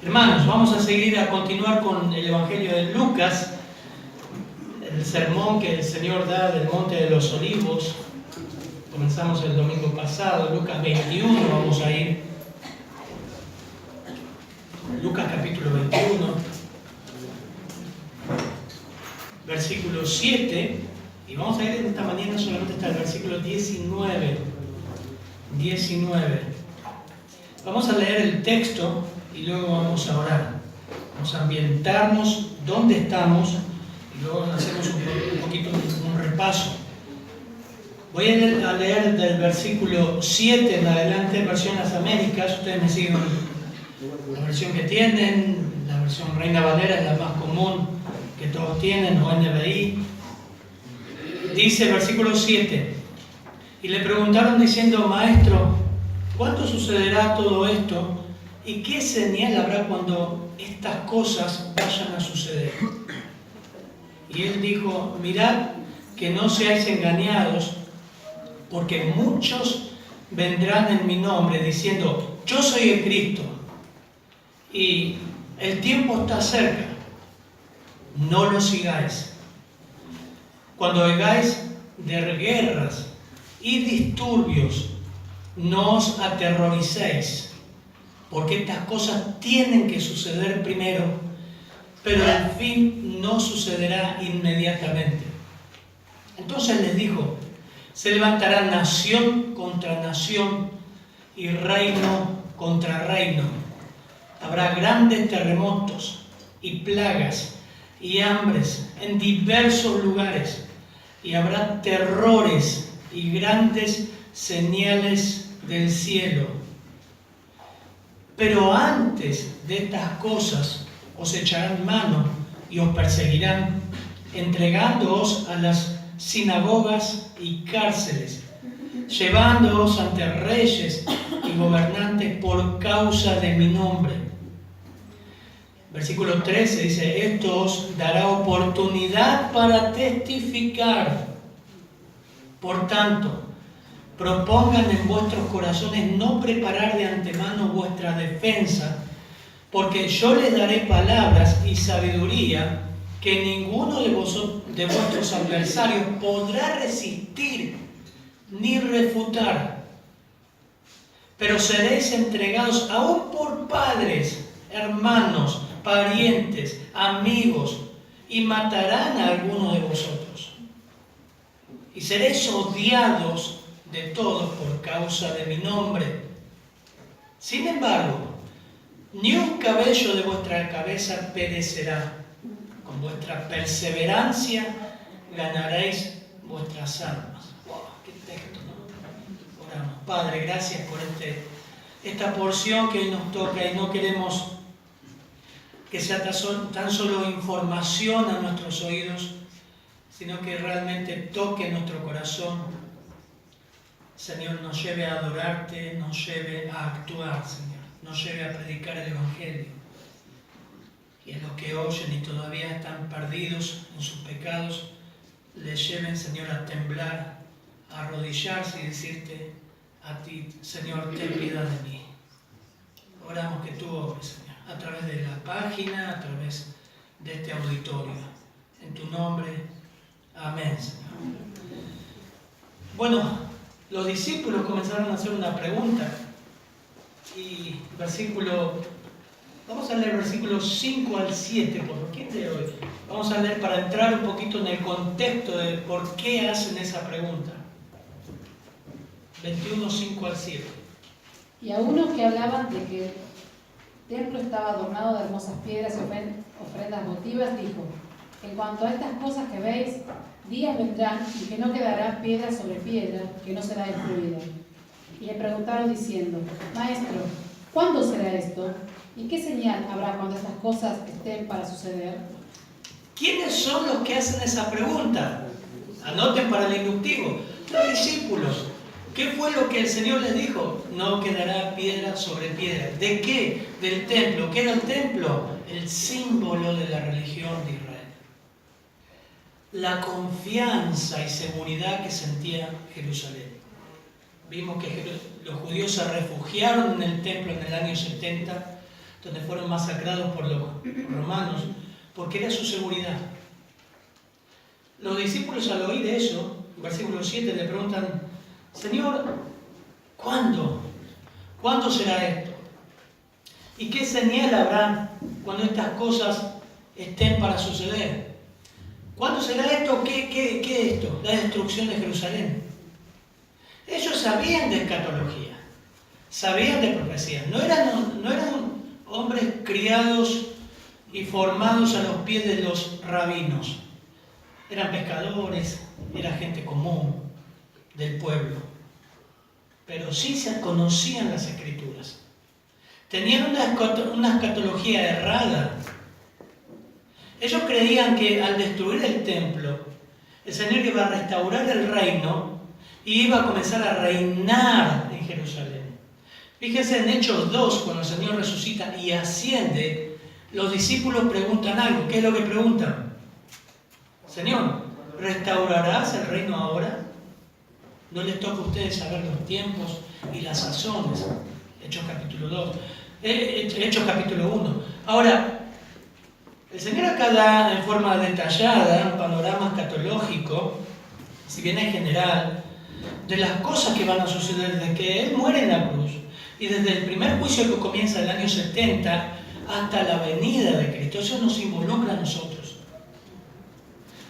Hermanos, vamos a seguir a continuar con el Evangelio de Lucas, el sermón que el Señor da del Monte de los Olivos. Comenzamos el domingo pasado, Lucas 21, vamos a ir. Lucas capítulo 21, versículo 7, y vamos a ir en esta mañana solamente hasta el versículo 19. Vamos a leer el texto y luego vamos a orar. Vamos a ambientarnos dónde estamos y luego hacemos un poquito un repaso. Voy a leer del versículo 7 en adelante, versión Las Américas. Ustedes me siguen la versión que tienen, la versión Reina Valera es la más común que todos tienen, o NBI. Dice versículo 7: y le preguntaron diciendo: Maestro, ¿cuándo sucederá todo esto? ¿Y qué señal habrá cuando estas cosas vayan a suceder? Y él dijo: mirad que no seáis engañados, porque muchos vendrán en mi nombre diciendo: yo soy el Cristo, y el tiempo está cerca. No lo sigáis. Cuando oigáis de guerras y disturbios, no os aterroricéis, porque estas cosas tienen que suceder primero, pero el fin no sucederá inmediatamente. Entonces les dijo: se levantará nación contra nación y reino contra reino. Habrá grandes terremotos y plagas y hambres en diversos lugares, y habrá terrores y grandes señales del cielo. Pero antes de estas cosas os echarán mano y os perseguirán, entregándoos a las sinagogas y cárceles, llevándoos ante reyes y gobernantes por causa de mi nombre. Versículo 13 dice: esto os dará oportunidad para testificar. Por tanto, propongan en vuestros corazones no preparar de antemano vuestra defensa, porque yo les daré palabras y sabiduría que ninguno de vuestros adversarios podrá resistir ni refutar. Pero seréis entregados aún por padres, hermanos, parientes, amigos, y matarán a alguno de vosotros. Y seréis odiados de todos por causa de mi nombre. Sin embargo, ni un cabello de vuestra cabeza perecerá. Con vuestra perseverancia ganaréis vuestras almas. ¡Wow! ¡Qué texto!, ¿no? Oramos. Padre, gracias por esta porción que hoy nos toca, y no queremos que sea tan solo información a nuestros oídos, sino que realmente toque nuestro corazón. Señor, nos lleve a adorarte, nos lleve a actuar, Señor, nos lleve a predicar el Evangelio. Y a los que oyen y todavía están perdidos en sus pecados, les lleven, Señor, a temblar, a arrodillarse y decirte a ti: Señor, ten piedad de mí. Oramos que tú obres, Señor, a través de la página, a través de este auditorio. En tu nombre, amén, Señor. Bueno, los discípulos comenzaron a hacer una pregunta, y vamos a leer versículos 5 al 7, por quién de hoy. Vamos a leer para entrar un poquito en el contexto de por qué hacen esa pregunta. 21, 5 al 7. Y a unos que hablaban de que el templo estaba adornado de hermosas piedras y ofrendas votivas, dijo: en cuanto a estas cosas que veis, días vendrán y que no quedará piedra sobre piedra que no será destruida. Y le preguntaron diciendo: Maestro, ¿cuándo será esto? ¿Y qué señal habrá cuando estas cosas estén para suceder? ¿Quiénes son los que hacen esa pregunta? Anoten para el inductivo. Los discípulos. ¿Qué fue lo que el Señor les dijo? No quedará piedra sobre piedra. ¿De qué? Del templo. ¿Qué era el templo? El símbolo de la religión de Israel. La confianza y seguridad que sentía Jerusalén. Vimos que los judíos se refugiaron en el templo en el año 70 donde fueron masacrados por los romanos, porque era su seguridad. Los discípulos al oír eso, versículo 7, le preguntan, Señor, ¿cuándo? ¿Cuándo será esto? ¿Y qué señal habrá cuando estas cosas estén para suceder? ¿Cuándo será esto? ¿Qué es esto? La destrucción de Jerusalén. Ellos sabían de escatología, sabían de profecía. No eran hombres criados y formados a los pies de los rabinos. Eran pescadores, era gente común del pueblo. Pero sí se conocían las Escrituras. Tenían una escatología errada. Ellos creían que al destruir el templo, el Señor iba a restaurar el reino y iba a comenzar a reinar en Jerusalén. Fíjense en Hechos 2, cuando el Señor resucita y asciende, los discípulos preguntan algo. ¿Qué es lo que preguntan? Señor, ¿restaurarás el reino ahora? No les toca a ustedes saber los tiempos y las sazones. Hechos capítulo 2. Hechos capítulo 1. Ahora, el Señor acá da en forma detallada un panorama escatológico, si bien es general, de las cosas que van a suceder desde que Él muere en la cruz y desde el primer juicio que comienza el año 70 hasta la venida de Cristo. Eso nos involucra a nosotros.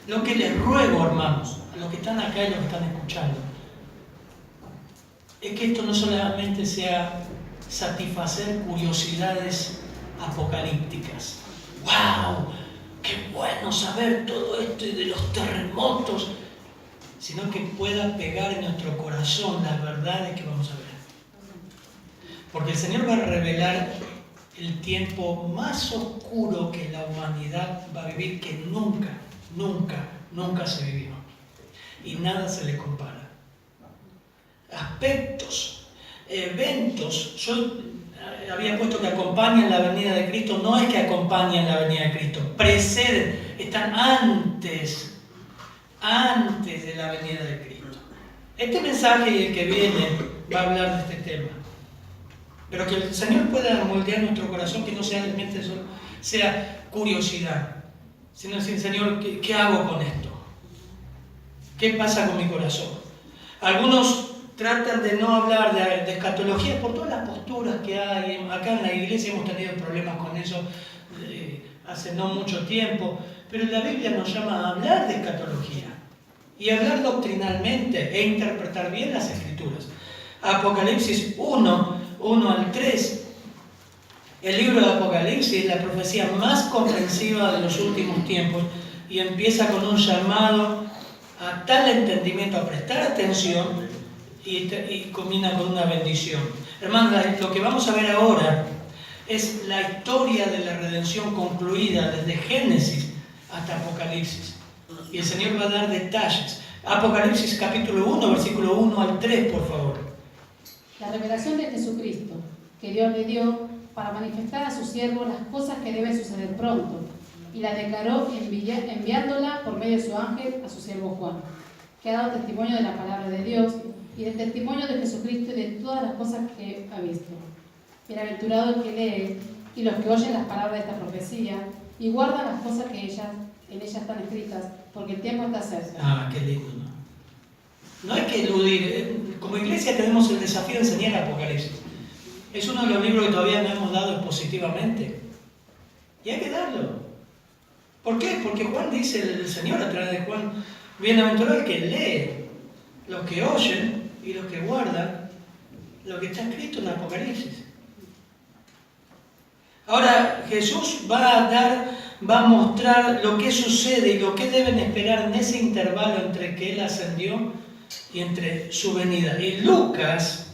Lo que les ruego, hermanos, a los que están acá y los que están escuchando, es que esto no solamente sea satisfacer curiosidades apocalípticas. ¡Wow! ¡Qué bueno saber todo esto y de los terremotos! Sino que pueda pegar en nuestro corazón las verdades que vamos a ver. Porque el Señor va a revelar el tiempo más oscuro que la humanidad va a vivir, que nunca se vivió. Y nada se le compara. Aspectos, eventos, yo había puesto que acompañan la venida de Cristo, no es que acompañan la venida de Cristo, preceden, están antes de la venida de Cristo. Este mensaje y el que viene va a hablar de este tema. Pero que el Señor pueda moldear nuestro corazón, que no solamente sea curiosidad, sino decir, Señor, ¿qué hago con esto? ¿Qué pasa con mi corazón? Algunos tratan de no hablar de escatología por todas las posturas que hay. Acá en la iglesia hemos tenido problemas con eso hace no mucho tiempo, pero la Biblia nos llama a hablar de escatología y hablar doctrinalmente e interpretar bien las Escrituras. Apocalipsis 1 al 3. El libro de Apocalipsis es la profecía más comprensiva de los últimos tiempos y empieza con un llamado a tal entendimiento, a prestar atención, y combina con una bendición. Hermanos, lo que vamos a ver ahora es la historia de la redención concluida desde Génesis hasta Apocalipsis. Y el Señor va a dar detalles. Apocalipsis capítulo 1, versículo 1 al 3, por favor. La revelación de Jesucristo, que Dios le dio para manifestar a sus siervos las cosas que deben suceder pronto, y la declaró enviándola por medio de su ángel a su siervo Juan, que ha dado testimonio de la palabra de Dios y del testimonio de Jesucristo y de todas las cosas que ha visto. Bienaventurado el que lee y los que oyen las palabras de esta profecía y guardan las cosas que en ellas están escritas, porque el tiempo está cerca. Ah, qué lindo, ¿no? No hay que eludir. Como iglesia tenemos el desafío de enseñar Apocalipsis. Es uno de los libros que todavía no hemos dado expositivamente. Y hay que darlo. ¿Por qué? Porque Juan dice, el Señor a través de Juan, bienaventurado el que lee, los que oyen y los que guardan lo que está escrito en Apocalipsis. Ahora Jesús va a mostrar lo que sucede y lo que deben esperar en ese intervalo entre que Él ascendió y entre su venida. Y Lucas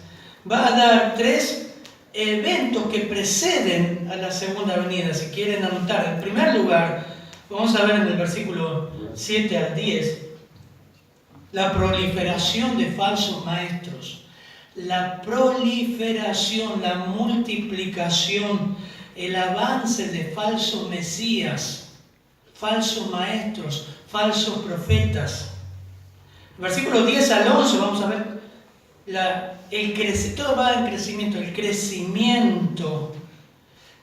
va a dar 3 eventos que preceden a la segunda venida, si quieren anotar. En primer lugar, vamos a ver en el versículo 7 al 10, la proliferación de falsos maestros. La proliferación, la multiplicación, el avance de falsos mesías, falsos maestros, falsos profetas. Versículos 10 al 11 vamos a ver todo va en crecimiento, el crecimiento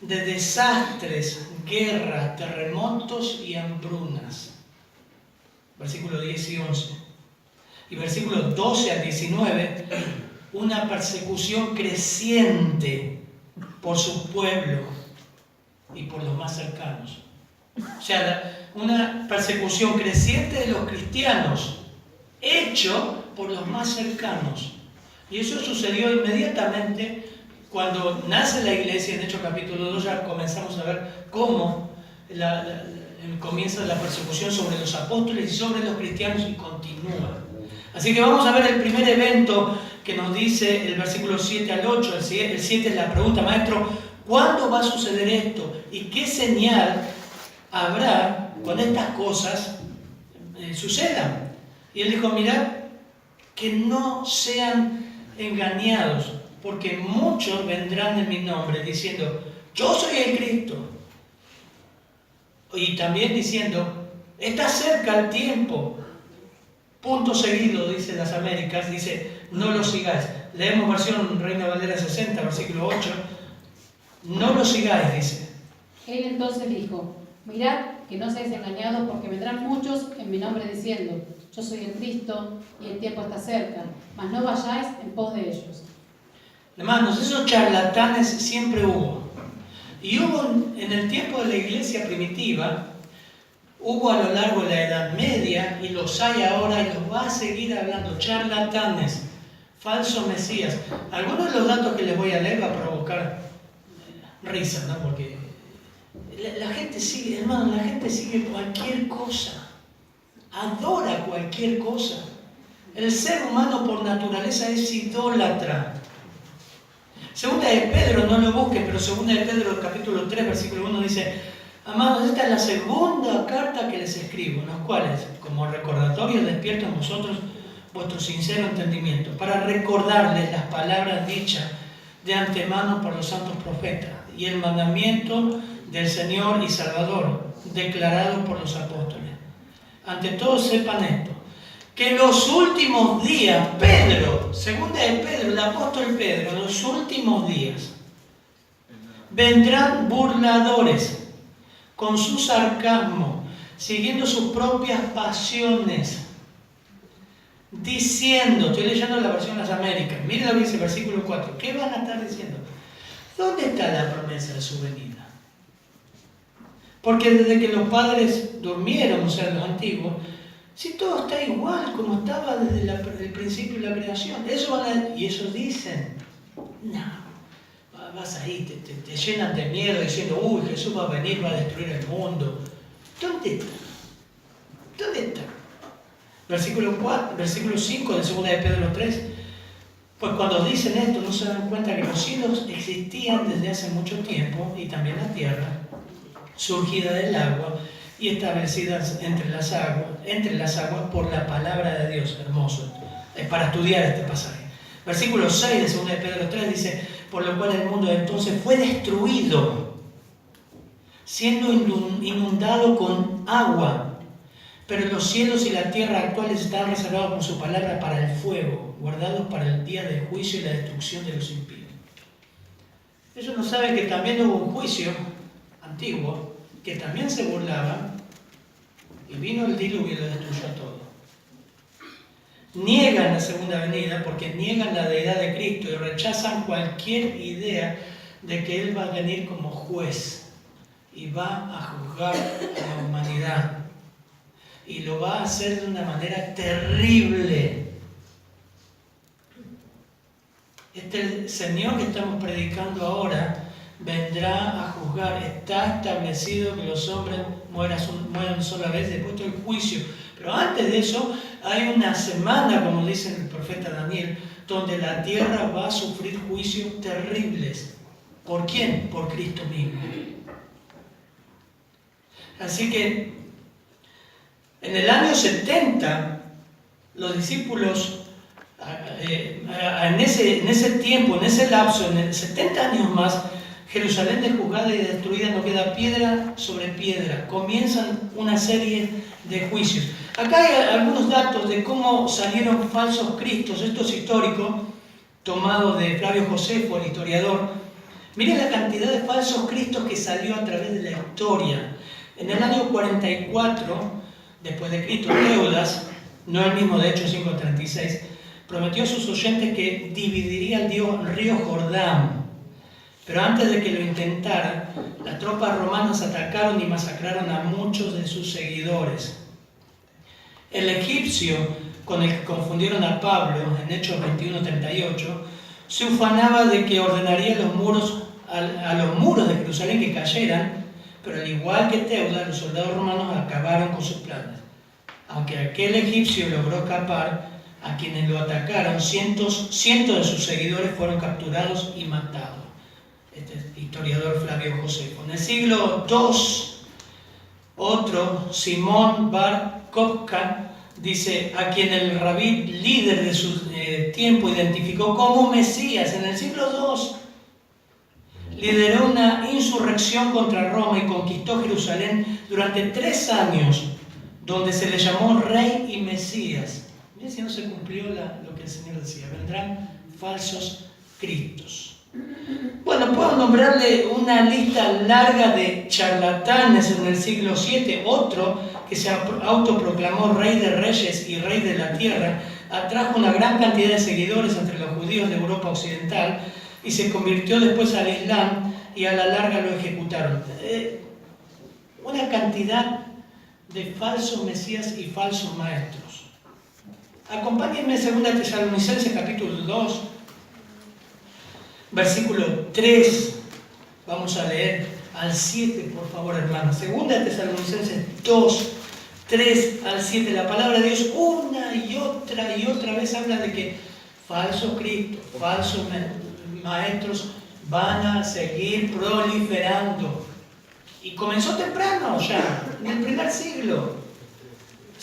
de desastres, guerras, terremotos y hambrunas. Versículos 10 y 11. Y versículos 12 al 19, una persecución creciente por su pueblo y por los más cercanos. O sea, una persecución creciente de los cristianos, hecho por los más cercanos. Y eso sucedió inmediatamente cuando nace la iglesia. En Hechos capítulo 2 ya comenzamos a ver cómo comienza la persecución sobre los apóstoles y sobre los cristianos y continúa. Así que vamos a ver el primer evento que nos dice el versículo 7 al 8. El 7 es la pregunta: maestro, ¿cuándo va a suceder esto? ¿Y qué señal habrá cuando estas cosas sucedan? Y él dijo: mirad, que no sean engañados, porque muchos vendrán en mi nombre diciendo: yo soy el Cristo. Y también diciendo: está cerca el tiempo. Punto seguido, dice las Américas, dice: no lo sigáis. Leemos versión Reina Valera 60, versículo 8. No lo sigáis, dice. Él entonces dijo: mirad que no seáis engañados, porque vendrán muchos en mi nombre diciendo: yo soy el Cristo, y el tiempo está cerca, mas no vayáis en pos de ellos. Hermanos, esos charlatanes siempre hubo. Y hubo en el tiempo de la iglesia primitiva, hubo a lo largo de la Edad Media, y los hay ahora, y los va a seguir hablando, charlatanes, falsos mesías. Algunos de los datos que les voy a leer va a provocar risa, ¿no? Porque la gente sigue, hermano, la gente sigue cualquier cosa, adora cualquier cosa. El ser humano por naturaleza es idólatra. Segunda de Pedro, no lo busquen, pero segunda de Pedro, capítulo 3, versículo 1 dice: amados, esta es la segunda carta que les escribo, en los cuales, como recordatorio, despierto en vosotros vuestro sincero entendimiento, para recordarles las palabras dichas de antemano por los santos profetas y el mandamiento del Señor y Salvador, declarado por los apóstoles. Ante todo sepan esto, que en los últimos días, Pedro, segunda de Pedro, el apóstol Pedro, en los últimos días, vendrán burladores con su sarcasmo, siguiendo sus propias pasiones, diciendo, estoy leyendo la versión de las Américas, miren lo que dice el versículo 4, ¿qué van a estar diciendo? ¿Dónde está la promesa de su venida? Porque desde que los padres durmieron, o sea, los antiguos, si todo está igual como estaba desde el principio de la creación, y ellos dicen, no, vas ahí, te llenan de miedo diciendo: uy, Jesús va a venir, va a destruir el mundo. ¿Dónde está? ¿Dónde está? Versículo 5 de 2 de Pedro 3. Pues cuando dicen esto no se dan cuenta que los cielos existían desde hace mucho tiempo, y también la tierra, surgida del agua y establecidas entre las aguas por la palabra de Dios. Hermoso. Es para estudiar este pasaje. Versículo 6 de 2 de Pedro 3 dice: por lo cual el mundo entonces fue destruido, siendo inundado con agua, pero los cielos y la tierra actuales están reservados por su palabra para el fuego, guardados para el día del juicio y la destrucción de los impíos. Ellos no saben que también hubo un juicio antiguo, que también se burlaban, y vino el diluvio y lo destruyó todo. Niegan la segunda venida porque niegan la deidad de Cristo y rechazan cualquier idea de que Él va a venir como juez y va a juzgar a la humanidad, y lo va a hacer de una manera terrible. Este Señor que estamos predicando ahora vendrá a juzgar. Está establecido que los hombres mueran sola vez después del juicio. Pero antes de eso hay una semana, como dice el profeta Daniel, donde la tierra va a sufrir juicios terribles. ¿Por quién? Por Cristo mismo. Así que en el año 70, los discípulos, en ese tiempo, en ese lapso, en 70 años más, Jerusalén desjuzgada y destruida, no queda piedra sobre piedra. Comienzan una serie de juicios. Acá hay algunos datos de cómo salieron falsos cristos. Esto es histórico, tomado de Flavio Josefo, el historiador. Miren la cantidad de falsos cristos que salió a través de la historia. En el año 44, después de Cristo, Teudas, no el mismo de Hechos 5:36, prometió a sus oyentes que dividiría el río Jordán. Pero antes de que lo intentara, las tropas romanas atacaron y masacraron a muchos de sus seguidores. El egipcio, con el que confundieron a Pablo en Hechos 21:38, se ufanaba de que ordenaría a los muros de Jerusalén que cayeran, pero al igual que Teudas, los soldados romanos acabaron con sus planes. Aunque aquel egipcio logró escapar, a quienes lo atacaron, cientos de sus seguidores fueron capturados y matados. Este historiador Flavio Josefo. En el siglo II, otro, Simón Bar Kokhba, dice, a quien el rabí líder de su tiempo identificó como Mesías. En el siglo II lideró una insurrección contra Roma y conquistó Jerusalén durante 3 años, donde se le llamó Rey y Mesías. Miren si no se cumplió lo que el Señor decía, vendrán falsos cristos. Bueno, puedo nombrarle una lista larga de charlatanes en el siglo VII. Otro, que se autoproclamó Rey de Reyes y Rey de la Tierra, atrajo una gran cantidad de seguidores entre los judíos de Europa Occidental y se convirtió después al Islam y a la larga lo ejecutaron. Una cantidad de falsos mesías y falsos maestros. Acompáñenme en 2 Tesalonicenses capítulo 2, versículo 3. Vamos a leer al 7, por favor, hermanos. 2 Tesalonicenses 2, 3 al 7. La palabra de Dios una y otra vez habla de que falsos cristos, falsos maestros van a seguir proliferando. Y comenzó temprano ya, en el primer siglo.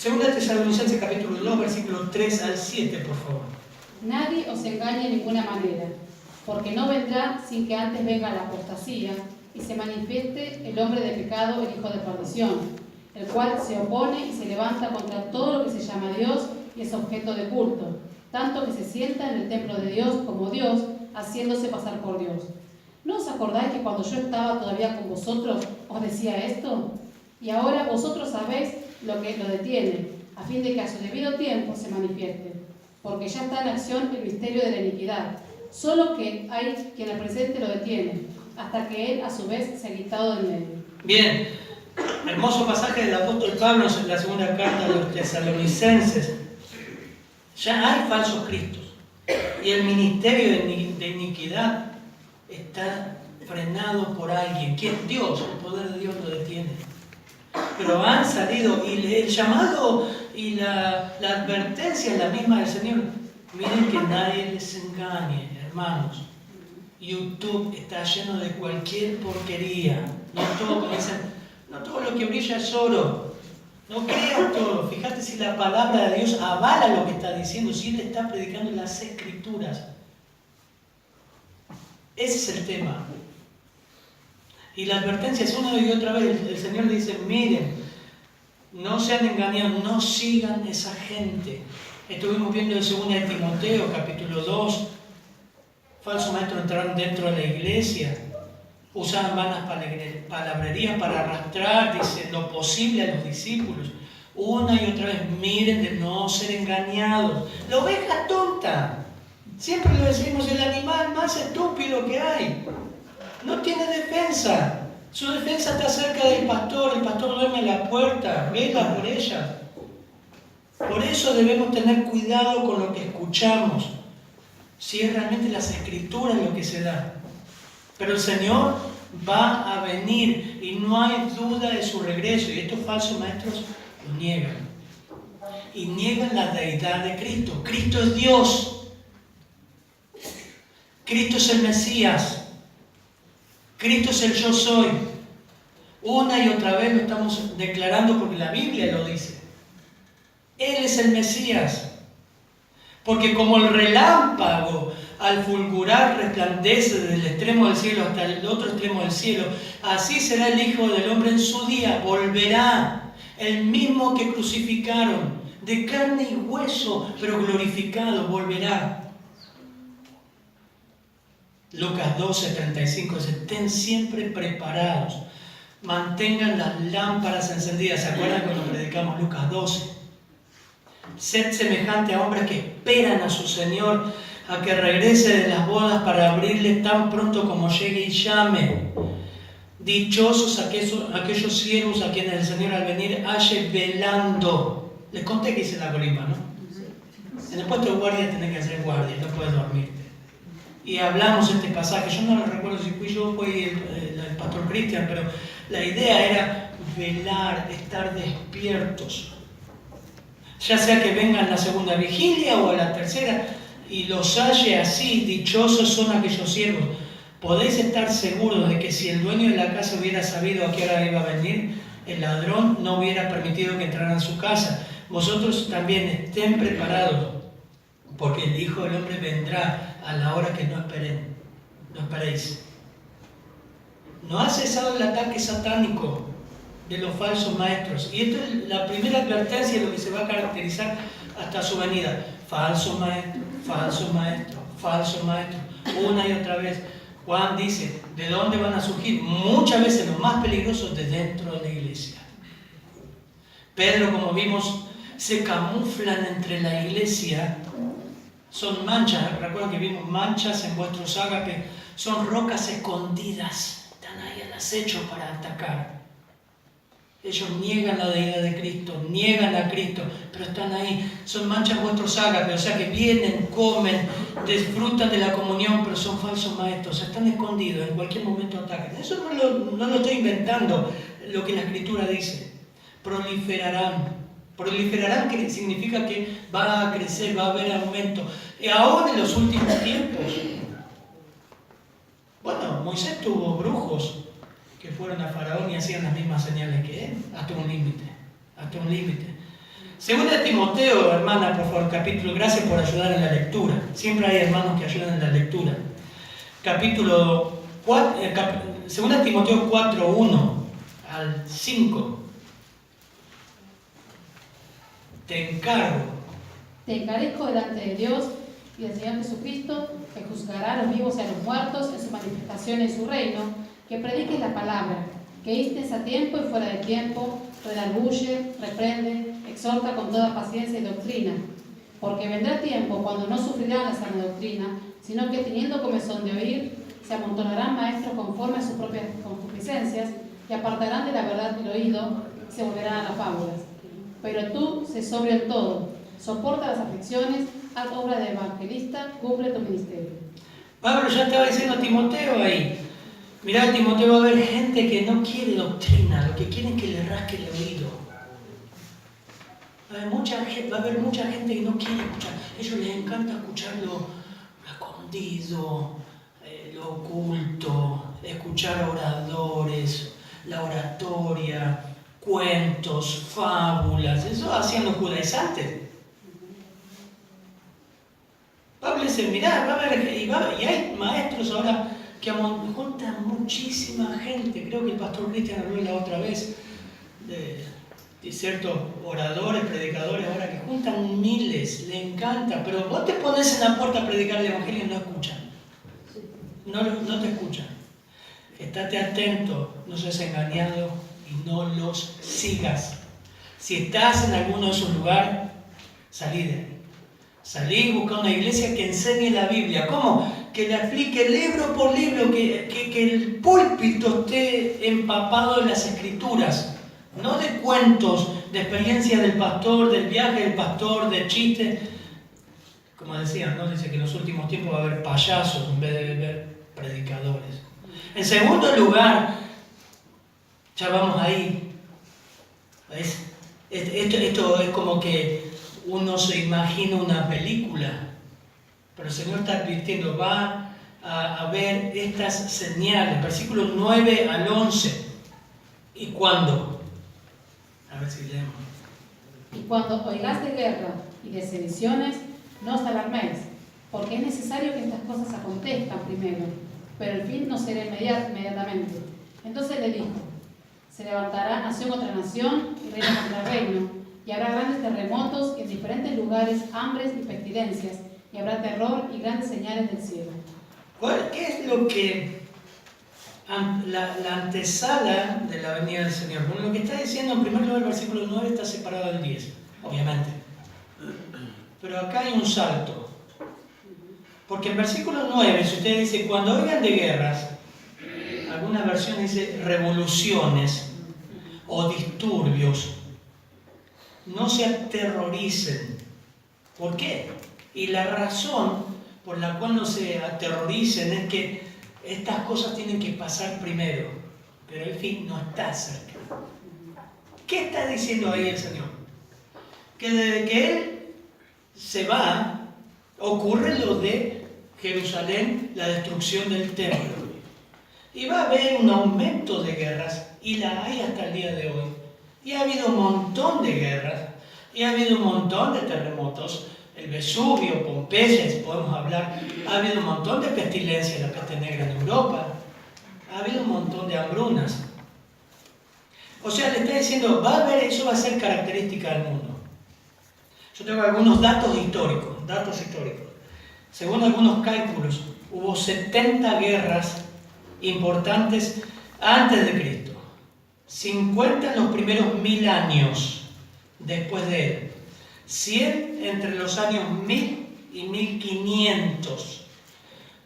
2 Tesalonicenses capítulo 2, versículo 3 al 7, por favor. Nadie os engañe de ninguna manera, porque no vendrá sin que antes venga la apostasía y se manifieste el hombre de pecado, el hijo de perdición, el cual se opone y se levanta contra todo lo que se llama Dios y es objeto de culto, tanto que se sienta en el templo de Dios como Dios, haciéndose pasar por Dios. ¿No os acordáis que cuando yo estaba todavía con vosotros os decía esto? Y ahora vosotros sabéis lo que lo detiene, a fin de que a su debido tiempo se manifieste, porque ya está en acción el misterio de la iniquidad, solo que hay quien al presente lo detiene, hasta que él a su vez se ha quitado del medio. Bien, hermoso pasaje del apóstol Pablo en la segunda carta de los Tesalonicenses. Ya hay falsos cristos y el ministerio de iniquidad está frenado por alguien. ¿Quién? Dios, el poder de Dios lo detiene. Pero han salido y el llamado y la advertencia es la misma del Señor. Miren que nadie les engañe, hermanos. YouTube está lleno de cualquier porquería. No todo lo que brilla es oro. No creas todo. Fíjate si la palabra de Dios avala lo que está diciendo, si Él está predicando las Escrituras. Ese es el tema. Y la advertencia es una y otra vez. El Señor dice, miren, no sean engañados, no sigan esa gente. Estuvimos viendo en 2 de Timoteo, capítulo 2, falsos maestros entraron dentro de la iglesia, usaban vanas palabrerías para arrastrar, dice, lo posible a los discípulos. Una y otra vez, miren de no ser engañados. La oveja tonta, siempre lo decimos, el animal más estúpido que hay. No tiene defensa. Su defensa está cerca del pastor. El pastor duerme en la puerta. Vela por ella. Por eso debemos tener cuidado con lo que escuchamos. Si es realmente las Escrituras lo que se da. Pero el Señor va a venir y no hay duda de su regreso. Y estos falsos maestros lo niegan. Y niegan la deidad de Cristo. Cristo es Dios. Cristo es el Mesías. Cristo es el yo soy. Una y otra vez lo estamos declarando porque la Biblia lo dice. Él es el Mesías. Porque como el relámpago al fulgurar resplandece desde el extremo del cielo hasta el otro extremo del cielo, así será el Hijo del Hombre en su día. Volverá el mismo que crucificaron, de carne y hueso, pero glorificado, volverá. Lucas 12:35 dice, estén siempre preparados, mantengan las lámparas encendidas. ¿Se acuerdan cuando predicamos Lucas 12? Sed semejante a hombres que esperan a su Señor a que regrese de las bodas para abrirle tan pronto como llegue y llame. Dichosos aquellos siervos a quienes el Señor al venir halle velando. Les conté que hice la colimba, ¿no? En el puesto de guardia tenés que hacer guardia, no puedes dormirte. Y hablamos este pasaje, yo no lo recuerdo si fui yo o fue el pastor Cristian, pero la idea era velar, estar despiertos. Ya sea que vengan la segunda vigilia o la tercera y los halle así, dichosos son aquellos siervos. Podéis estar seguros de que si el dueño de la casa hubiera sabido a qué hora iba a venir, el ladrón no hubiera permitido que entraran a su casa. Vosotros también estén preparados, porque el Hijo del Hombre vendrá a la hora que no esperéis. No ha cesado el ataque satánico de los falsos maestros. Y esto es la primera advertencia de lo que se va a caracterizar hasta su venida. Falso maestro, falso maestro, falso maestro. Una y otra vez. Juan dice, ¿de dónde van a surgir? Muchas veces los más peligrosos de dentro de la iglesia. Pedro, como vimos, se camuflan entre la iglesia. Son manchas, recuerdan que vimos manchas en vuestros ágapes. Son rocas escondidas. Están ahí al acecho para atacar. Ellos niegan la deidad de Cristo, niegan a Cristo, pero están ahí. Son manchas vuestros ágapes, o sea que vienen, comen, disfrutan de la comunión, pero son falsos maestros, están escondidos, en cualquier momento atacan. Eso no lo estoy inventando, lo que la Escritura dice. Proliferarán. Proliferarán que significa que va a crecer, va a haber aumento. Y aún en los últimos tiempos, bueno, Moisés tuvo brujos que fueron a Faraón y hacían las mismas señales que él, hasta un límite, hasta un límite. Segunda de Timoteo, hermana, por favor, capítulo, gracias por ayudar en la lectura. Siempre hay hermanos que ayudan en la lectura. Capítulo 4, segunda de Timoteo 4, 1 al 5. Te encarezco delante de Dios y del Señor Jesucristo, que juzgará a los vivos y a los muertos en su manifestación en su reino, que prediques la palabra, que instes a tiempo y fuera de tiempo, redarguye, reprende, exhorta con toda paciencia y doctrina. Porque vendrá tiempo cuando no sufrirán la sana doctrina, sino que teniendo comezón de oír, se amontonarán maestros conforme a sus propias concupiscencias y apartarán de la verdad el oído y se volverán a las fábulas. Pero tú, sé sobrio en todo, soporta las aflicciones, haz obra de evangelista, cumple tu ministerio. Pablo ya estaba diciendo a Timoteo ahí. Mirá, Timoteo, va a haber gente que no quiere doctrina, lo que quieren es que le rasque el oído. Va a haber mucha gente que no quiere escuchar. A ellos les encanta escuchar lo escondido, lo oculto, escuchar oradores, la oratoria, cuentos, fábulas. Eso hacían los judaizantes. Pablo dice, mirá, va a haber, y hay maestros ahora que juntan muchísima gente. Creo que el pastor Cristian habló la otra vez de ciertos oradores, predicadores ahora que juntan miles, le encanta, pero vos te pones en la puerta a predicar el evangelio y no escuchan. No te escuchan. Estate atento, no seas engañado y no los sigas. Si estás en alguno de esos lugares, salí de ahí. Salí y busca una iglesia que enseñe la Biblia. ¿Cómo? Que le explique libro por libro, que el púlpito esté empapado de las Escrituras, no de cuentos, de experiencias del pastor, del viaje del pastor, de chistes. Como decían, ¿no? Dice que en los últimos tiempos va a haber payasos en vez de ver predicadores. En segundo lugar, ya vamos ahí. Esto es como que uno se imagina una película. Pero el Señor está advirtiendo, va a haber estas señales, versículos 9 al 11. ¿Y cuándo? A ver si leemos. Y cuando oigáis de guerra y de sediciones, no os alarméis, porque es necesario que estas cosas acontezcan primero, pero el fin no será inmediatamente. Entonces le dijo, se levantará nación contra nación y reino contra reino, y habrá grandes terremotos y en diferentes lugares hambres y pestilencias, y habrá terror y grandes señales del cielo. ¿Qué es lo que la antesala de la venida del Señor? Bueno, lo que está diciendo en primer lugar el versículo 9 está separado del 10, obviamente. Pero acá hay un salto. Porque en versículo 9, si usted dice, cuando oigan de guerras, alguna versión dice revoluciones o disturbios, no se aterroricen. ¿Por qué? Y la razón por la cual no se aterroricen es que estas cosas tienen que pasar primero, pero el fin no está cerca. ¿Qué está diciendo ahí el Señor? Que desde que Él se va, ocurre lo de Jerusalén, la destrucción del templo. Y va a haber un aumento de guerras, y la hay hasta el día de hoy. Y ha habido un montón de guerras, y ha habido un montón de terremotos. El Vesubio, Pompeya, podemos hablar. Ha habido un montón de pestilencias, la peste negra en Europa. Ha habido un montón de hambrunas. O sea, le está diciendo, va a haber, eso va a ser característica del mundo. Yo tengo algunos datos históricos. Según algunos cálculos, hubo 70 guerras importantes antes de Cristo. 50 en los primeros 1000 años después de él. 100 entre los años 1000 y 1500.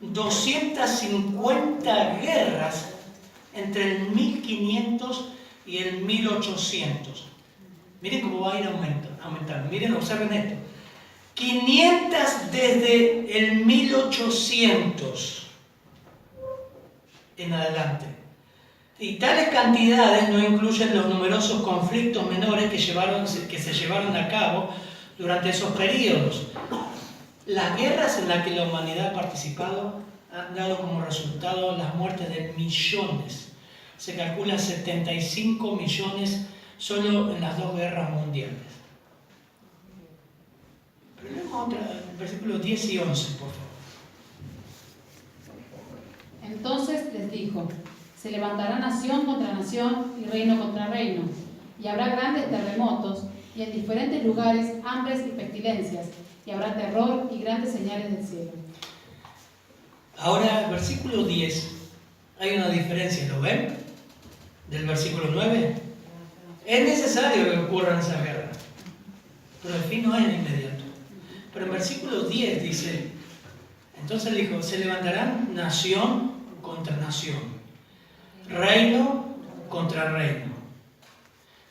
250 guerras entre el 1500 y el 1800. Miren cómo va a ir aumentando. Miren, observen esto. 500 desde el 1800 en adelante. Y tales cantidades no incluyen los numerosos conflictos menores que se llevaron a cabo durante esos periodos. Las guerras en las que la humanidad ha participado han dado como resultado las muertes de millones. Se calcula 75 millones solo en las 2 guerras mundiales. Pero leemos versículos 10 y 11, por favor. Entonces les dijo, se levantará nación contra nación y reino contra reino, y habrá grandes terremotos, y en diferentes lugares hambres y pestilencias, y habrá terror y grandes señales del cielo. Ahora, versículo 10, hay una diferencia, ¿lo ven? Del versículo 9. Es necesario que ocurran esas guerras, pero el fin no es inmediato. Pero en versículo 10 dice, entonces dijo, se levantarán nación contra nación, reino contra reino.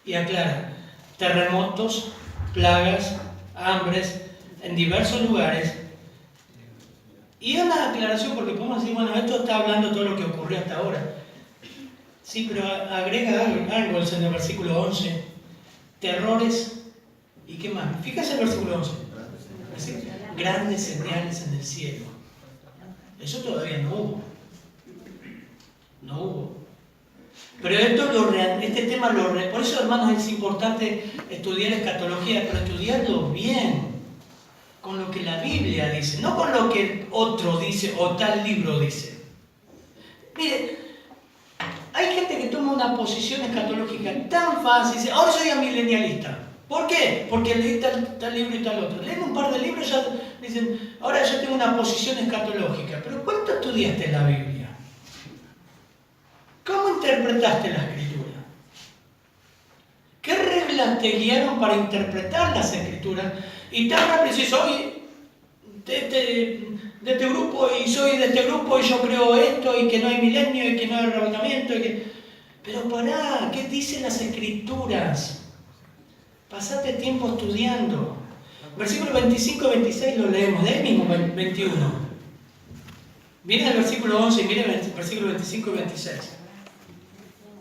Y aclara, terremotos, plagas, hambres, en diversos lugares. Y una aclaración, porque podemos decir, bueno, esto está hablando todo lo que ocurrió hasta ahora. Sí, pero agrega algo en el versículo 11. Terrores, ¿y qué más? Fíjese el versículo 11. ¿Sí? Grandes señales en el cielo. Eso todavía no hubo. No hubo. Pero este tema por eso, hermanos, es importante estudiar escatología, pero estudiarlo bien, con lo que la Biblia dice, no con lo que otro dice o tal libro dice. Mire, hay gente que toma una posición escatológica tan fácil, dice, ahora soy amilenialista. ¿Por qué? Porque leí tal libro y tal otro. Leen un par de libros y ya dicen, ahora yo tengo una posición escatológica. Pero ¿cuánto estudiaste la Biblia? ¿Cómo interpretaste la Escritura? ¿Qué reglas te guiaron para interpretar las Escrituras? Y tan rápido si soy de este grupo y soy de este grupo y yo creo esto y que no hay milenio y que no hay arrebatamiento. Pero pará, ¿qué dicen las Escrituras? Pasate tiempo estudiando. Versículo 25 y 26 lo leemos, de ahí mismo 21. Miren el versículo 11 y miren el versículo 25 y 26.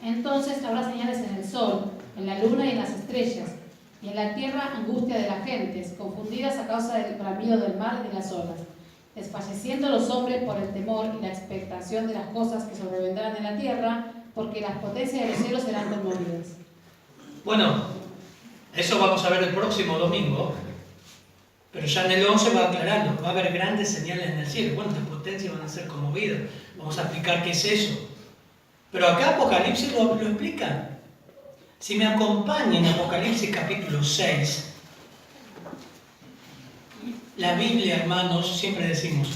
Entonces habrá señales en el sol, en la luna y en las estrellas, y en la tierra angustia de las gentes, confundidas a causa del bramido del mar y de las olas, desfalleciendo los hombres por el temor y la expectación de las cosas que sobrevendrán en la tierra, porque las potencias de los cielos serán conmovidas. Bueno, eso vamos a ver el próximo domingo, pero ya en el 11 va aclarando, va a haber grandes señales en el cielo. Bueno, las potencias van a ser conmovidas. Vamos a explicar qué es eso. Pero acá Apocalipsis lo explica. Si me acompaña en Apocalipsis capítulo 6, la Biblia, hermanos, siempre decimos,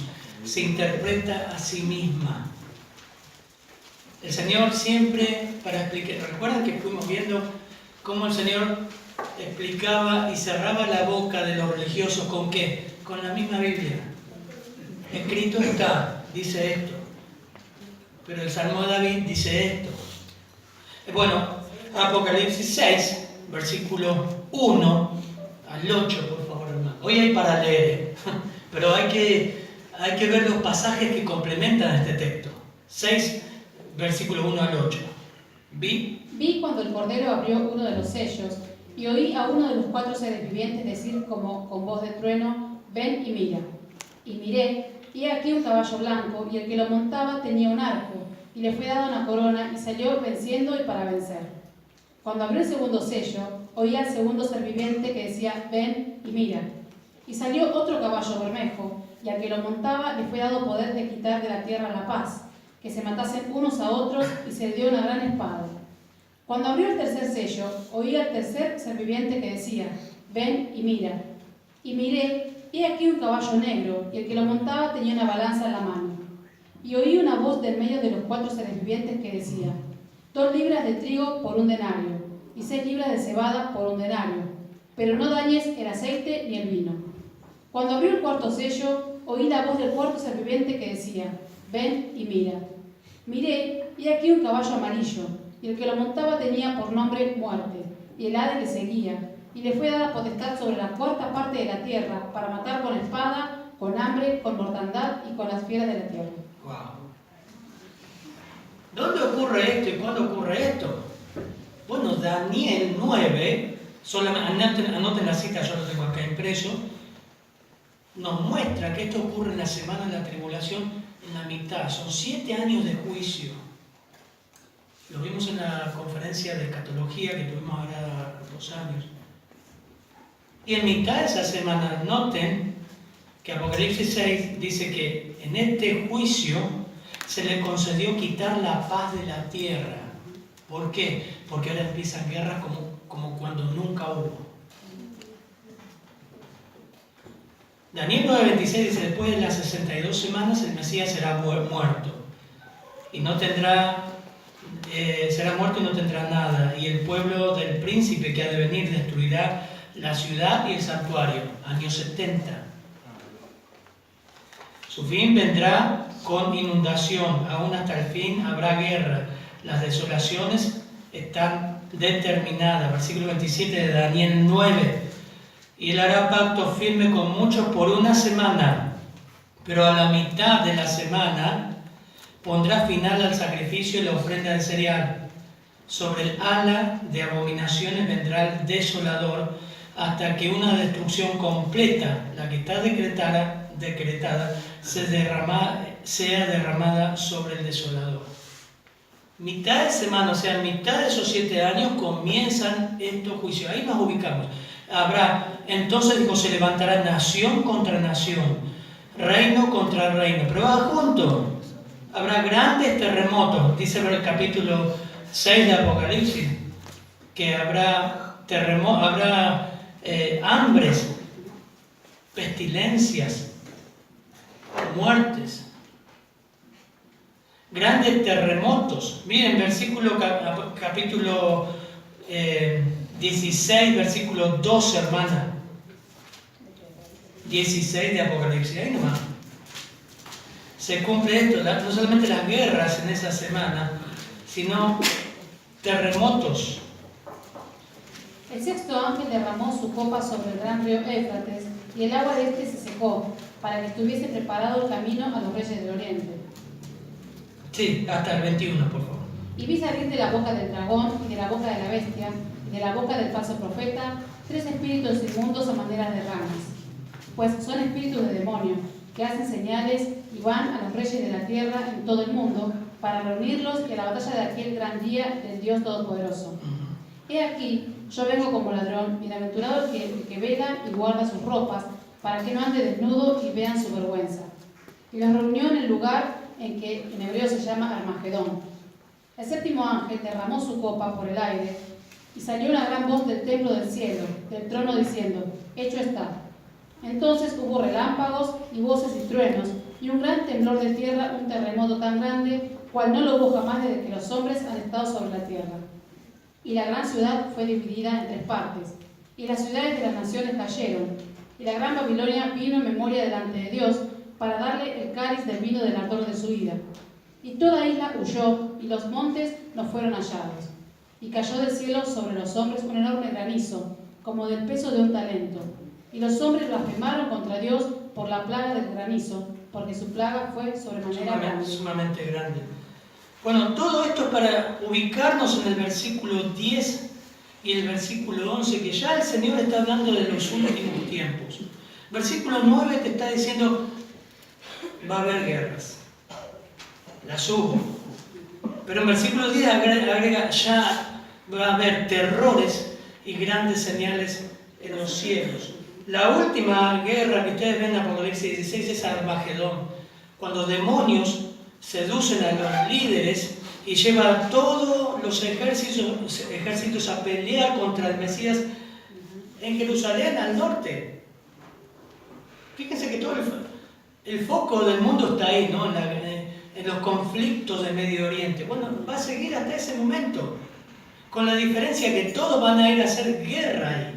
se interpreta a sí misma. El Señor siempre, para explicar, recuerdan que fuimos viendo cómo el Señor explicaba y cerraba la boca de los religiosos, ¿con qué? Con la misma Biblia. Escrito está, dice esto. Pero el Salmo de David dice esto. Bueno, Apocalipsis 6, versículo 1 al 8, por favor, hermano. Hoy hay para leer, pero hay que ver los pasajes que complementan este texto. 6, versículo 1 al 8. Vi cuando el Cordero abrió uno de los sellos y oí a uno de los 4 seres vivientes decir como con voz de trueno: ven y mira. Y miré, y aquí un caballo blanco, y el que lo montaba tenía un arco, y le fue dada una corona, y salió venciendo y para vencer. Cuando abrió el segundo sello, oí al segundo ser viviente que decía: ven y mira. Y salió otro caballo bermejo, y al que lo montaba le fue dado poder de quitar de la tierra la paz, que se matasen unos a otros, y se dio una gran espada. Cuando abrió el tercer sello, oí al tercer ser viviente que decía: ven y mira. Y miré, y aquí un caballo negro, y el que lo montaba tenía una balanza en la mano. Y oí una voz del medio de los 4 seres vivientes que decía: 2 libras de trigo por 1 denario, y 6 libras de cebada por 1 denario, pero no dañes el aceite ni el vino. Cuando abrió el cuarto sello, oí la voz del cuarto ser viviente que decía: ven y mira. Miré, y aquí un caballo amarillo, y el que lo montaba tenía por nombre Muerte, y el Hades le seguía, y le fue dada potestad sobre la 4ª parte de la tierra, para matar con espada, con hambre, con mortandad y con las fieras de la tierra. Wow. ¿Dónde ocurre esto y cuándo ocurre esto? Bueno, Daniel 9, solamente anoten la cita, yo lo tengo acá impreso, nos muestra que esto ocurre en la semana de la tribulación, en la mitad. Son 7 años de juicio. Lo vimos en la conferencia de escatología que tuvimos ahora 2 años. Y en mitad de esa semana, noten que Apocalipsis 6 dice que en este juicio se le concedió quitar la paz de la tierra. ¿Por qué? Porque ahora empiezan guerras como cuando nunca hubo. Daniel 9:26 dice: después de las 62 semanas el Mesías será muerto. Y no tendrá, será muerto y no tendrá nada. Y el pueblo del príncipe que ha de venir destruirá la ciudad y el santuario. Año 70. Su fin vendrá con inundación, aún hasta el fin habrá guerra. Las desolaciones están determinadas. Versículo 27 de Daniel 9. Y él hará pacto firme con muchos por 1 semana, pero a la mitad de la semana pondrá final al sacrificio y la ofrenda de cereal. Sobre el ala de abominaciones vendrá el desolador, hasta que una destrucción completa, la que está decretada, sea derramada sobre el desolador. Mitad de semana, o sea, mitad de esos 7 años comienzan estos juicios. Ahí nos ubicamos. Entonces dijo, se levantará nación contra nación, reino contra reino, pero va junto. Habrá grandes terremotos, dice el capítulo 6 de Apocalipsis, que habrá terremotos, habrá hambres, pestilencias, muertes, grandes terremotos. Miren, capítulo 16, versículo 12, hermana. 16 de Apocalipsis, ahí nomás. Se cumple esto, no solamente las guerras en esa semana, sino terremotos. El 6º ángel derramó su copa sobre el gran río Éufrates, y el agua de este se secó, para que estuviese preparado el camino a los reyes del oriente. Sí, hasta el 21, por favor. Y vi salir de la boca del dragón, y de la boca de la bestia, y de la boca del falso profeta, 3 espíritus inmundos a manera de ranas. Pues son espíritus de demonio, que hacen señales y van a los reyes de la tierra en todo el mundo, para reunirlos y a la batalla de aquel gran día del Dios Todopoderoso. He aquí, yo vengo como ladrón, bienaventurado el que vela y guarda sus ropas, para que no ande desnudo y vean su vergüenza. Y los reunió en el lugar en que en hebreo se llama Armagedón. El 7º ángel derramó su copa por el aire, y salió una gran voz del templo del cielo, del trono, diciendo: hecho está. Entonces hubo relámpagos y voces y truenos, y un gran temblor de tierra, un terremoto tan grande, cual no lo hubo jamás desde que los hombres han estado sobre la tierra. Y la gran ciudad fue dividida en 3 partes, y las ciudades de las naciones cayeron, y la gran Babilonia vino en memoria delante de Dios para darle el cáliz del vino del ardor de su ira. Y toda isla huyó, y los montes no fueron hallados. Y cayó del cielo sobre los hombres un enorme granizo, como del peso de un talento. Y los hombres blasfemaron contra Dios por la plaga del granizo, porque su plaga fue sobremanera grande. Sumamente grande. Bueno, todo esto es para ubicarnos en el versículo 10 y el versículo 11, que ya el Señor está hablando de los últimos tiempos. Versículo 9 te está diciendo, va a haber guerras. Las hubo. Pero en versículo 10 agrega, ya va a haber terrores y grandes señales en los cielos. La última guerra que ustedes ven en Apocalipsis 16 es Armagedón, cuando demonios seducen a los líderes y llevan a todos los ejércitos a pelear contra el Mesías en Jerusalén, al norte. Fíjense que todo el foco del mundo está ahí, ¿no? En los conflictos de Medio Oriente. Bueno, va a seguir hasta ese momento, con la diferencia que todos van a ir a hacer guerra ahí.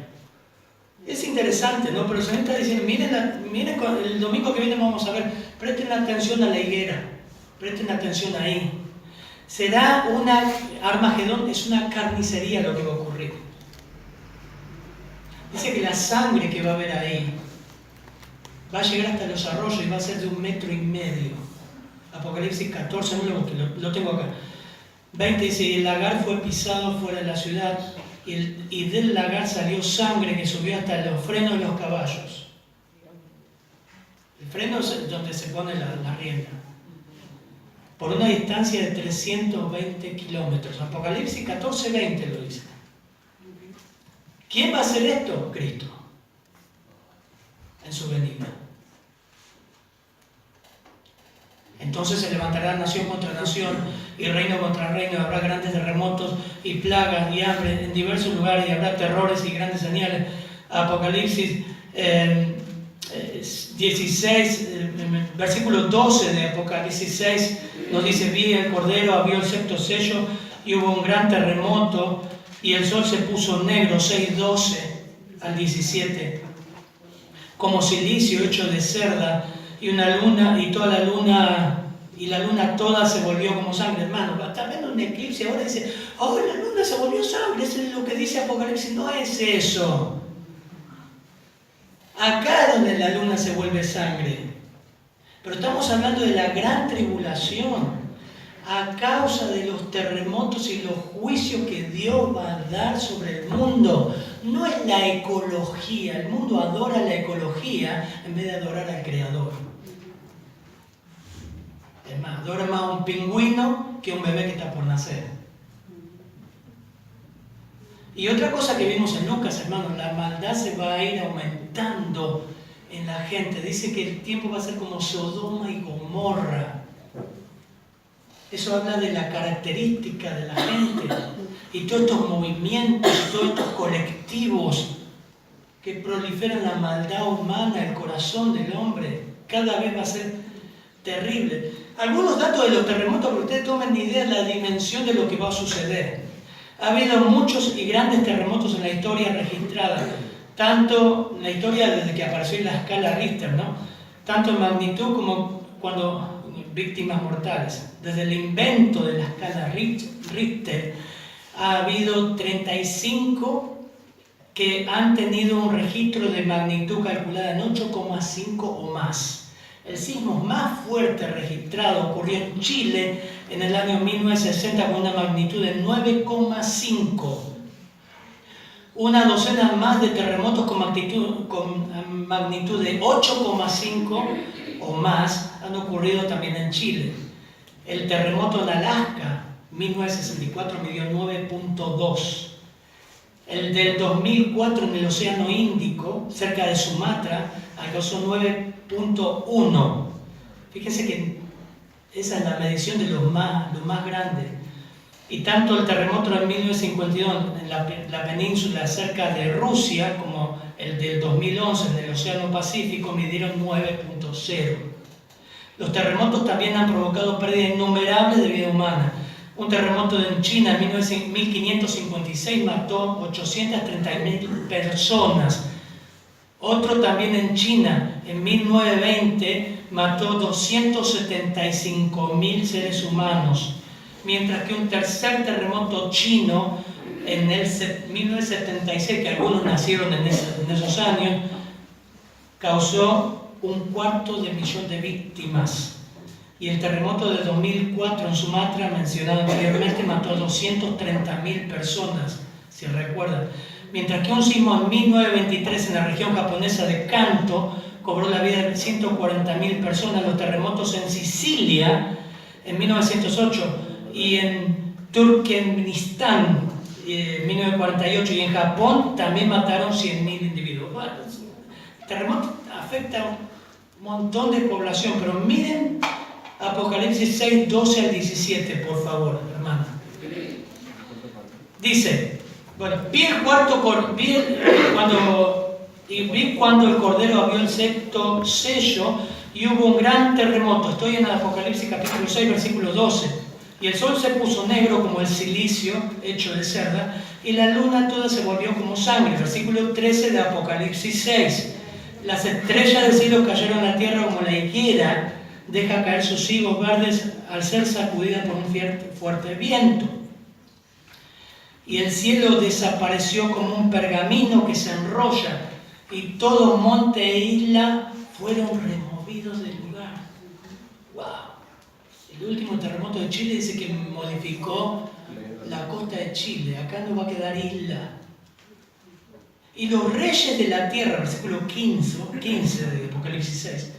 Es interesante, ¿no? Pero el Señor está diciendo, miren el domingo que viene vamos a ver, presten atención a la higuera, presten atención ahí. Será Armagedón es una carnicería lo que va a ocurrir. Dice que la sangre que va a haber ahí va a llegar hasta los arroyos y va a ser de 1,5 metros. Apocalipsis 14, lo tengo acá. 20 dice, y el lagar fue pisado fuera de la ciudad, y del lagar salió sangre que subió hasta los frenos de los caballos. El freno es donde se pone la rienda. Por una distancia de 320 kilómetros. Apocalipsis 14, 20 lo dice. ¿Quién va a hacer esto? Cristo. En su venida. Entonces se levantará nación contra nación y reino contra reino, y habrá grandes terremotos y plagas y hambre en diversos lugares, y habrá terrores y grandes señales. Apocalipsis 16, versículo 12 de Apocalipsis 6 nos dice, vi el Cordero, abrió el 6º sello y hubo un gran terremoto y el sol se puso negro, 6:12 al 17, como silicio hecho de cerda, y una luna, y toda la luna toda se volvió como sangre. Hermano, está viendo un eclipse, ahora dice, oh, la luna se volvió sangre, eso es lo que dice Apocalipsis. No es eso. Acá es donde la luna se vuelve sangre. Pero estamos hablando de la gran tribulación, a causa de los terremotos y los juicios que Dios va a dar sobre el mundo. No es la ecología, el mundo adora la ecología en vez de adorar al Creador. Es más, adora más a un pingüino que a un bebé que está por nacer. Y otra cosa que vimos en Lucas, hermanos, la maldad se va a ir aumentando en la gente. Dice que el tiempo va a ser como Sodoma y Gomorra. Eso habla de la característica de la gente. Y todos estos movimientos, todos estos colectivos que proliferan la maldad humana, el corazón del hombre, cada vez va a ser terrible. Algunos datos de los terremotos, para que ustedes tomen idea de la dimensión de lo que va a suceder. Ha habido muchos y grandes terremotos en la historia registrada, tanto en la historia desde que apareció la escala Richter, ¿no? Tanto en magnitud como cuando víctimas mortales. Desde el invento de la escala Richter ha habido 35 que han tenido un registro de magnitud calculada en 8,5 o más. El sismo más fuerte registrado ocurrió en Chile en el año 1960 con una magnitud de 9,5. Una docena más de terremotos con magnitud de 8,5 o más han ocurrido también en Chile. El terremoto en Alaska, 1964, midió 9,2. El del 2004 en el Océano Índico, cerca de Sumatra, alcanzó 9,1. Fíjense que esa es la medición de los más grandes. Y tanto el terremoto en 1952 en la península cerca de Rusia como el del 2011 en el Océano Pacífico midieron 9,0. Los terremotos también han provocado pérdidas innumerables de vida humana. Un terremoto en China en 1556 mató 830.000 personas. Otro también en China en 1920 mató 275.000 seres humanos. Mientras que un tercer terremoto chino en el 1976, que algunos nacieron en esos años, causó 250.000 de víctimas. Y el terremoto de 2004 en Sumatra, mencionado anteriormente, mató a 230.000 personas, si recuerdan. Mientras que un sismo en 1923 en la región japonesa de Kanto cobró la vida de 140.000 personas. Los terremotos en Sicilia en 1908 y en Turkmenistán en 1948 y en Japón también mataron 100.000 individuos. Bueno, el terremoto afecta a un montón de población, pero miren Apocalipsis 6, 12 al 17, por favor, hermana. Dice, bueno, vi cuando el Cordero abrió el sexto sello y hubo un gran terremoto. Estoy en el Apocalipsis capítulo 6, versículo 12. Y el sol se puso negro como el silicio hecho de cerda, y la luna toda se volvió como sangre. Versículo 13 de Apocalipsis 6. Las estrellas del cielo cayeron a la tierra como la higuera deja caer sus higos verdes al ser sacudida por un fuerte viento. Y el cielo desapareció como un pergamino que se enrolla, y todo monte e isla fueron removidos del lugar. ¡Wow! El último terremoto de Chile dice que modificó la costa de Chile. Acá no va a quedar isla. Y los reyes de la tierra, versículo 15 de Apocalipsis 6,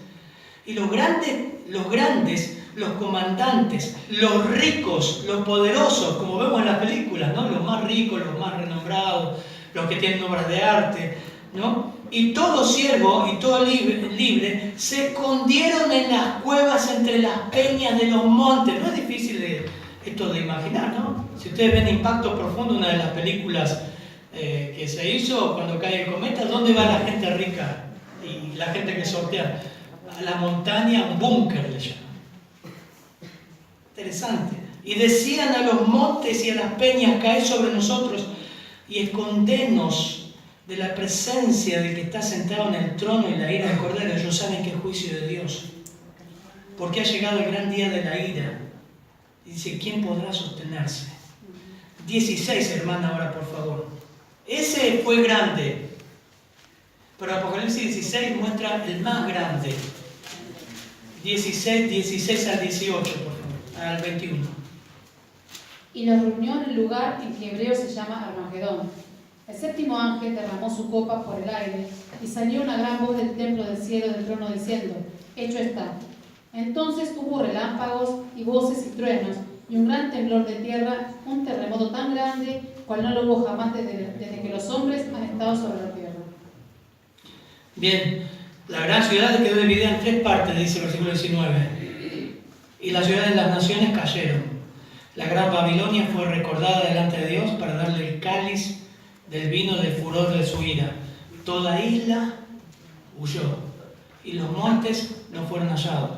y los grandes, los comandantes, los ricos, los poderosos, como vemos en las películas, ¿no? Los más ricos, los más renombrados, los que tienen obras de arte, ¿no? Y todo siervo y todo libre se escondieron en las cuevas entre las peñas de los montes. No es difícil esto de imaginar, ¿no? Si ustedes ven Impacto Profundo, una de las películas que se hizo cuando cae el cometa, ¿dónde va la gente rica y la gente que sortea? A la montaña, un búnker le llaman. Interesante. Y decían a los montes y a las peñas, caed sobre nosotros y escondenos de la presencia del que está sentado en el trono y la ira del Cordero. Ellos saben que es juicio de Dios, porque ha llegado el gran día de la ira. Y dice, ¿quién podrá sostenerse? 16, hermana, ahora por favor. Ese fue grande, pero Apocalipsis 16 muestra el más grande. 16 al 18, por favor, al 21. Y los reunió en el lugar en que hebreo se llama Armagedón. El séptimo ángel derramó su copa por el aire, y salió una gran voz del templo del cielo del trono diciendo, hecho está. Entonces hubo relámpagos y voces y truenos, y un gran temblor de tierra, un terremoto tan grande, cual no lo hubo jamás desde que los hombres han estado sobre la tierra. Bien, la gran ciudad quedó dividida en 3 partes, dice el versículo 19. Y las ciudades de las naciones cayeron. La gran Babilonia fue recordada delante de Dios para darle el cáliz del vino del furor de su ira. Toda isla huyó, y los montes no fueron hallados.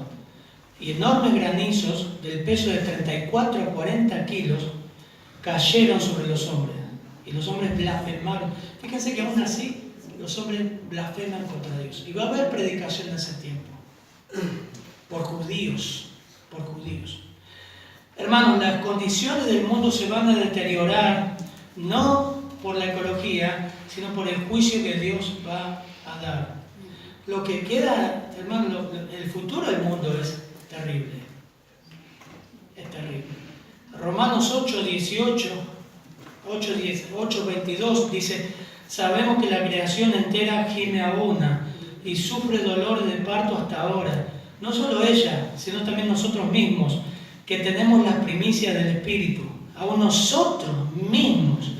Y enormes granizos del peso de 34 a 40 kilos cayeron sobre los hombres. Y los hombres blasfemaron. Fíjense que aún así los hombres blasfeman contra Dios. Y va a haber predicación en ese tiempo. Por judíos. Hermanos, las condiciones del mundo se van a deteriorar, no por la ecología, sino por el juicio que Dios va a dar. Lo que queda, hermano, el futuro del mundo es terrible. Es terrible. Romanos 8:22 dice, sabemos que la creación entera gime a una y sufre dolor de parto hasta ahora. No solo ella, sino también nosotros mismos, que tenemos las primicias del Espíritu. Aún nosotros mismos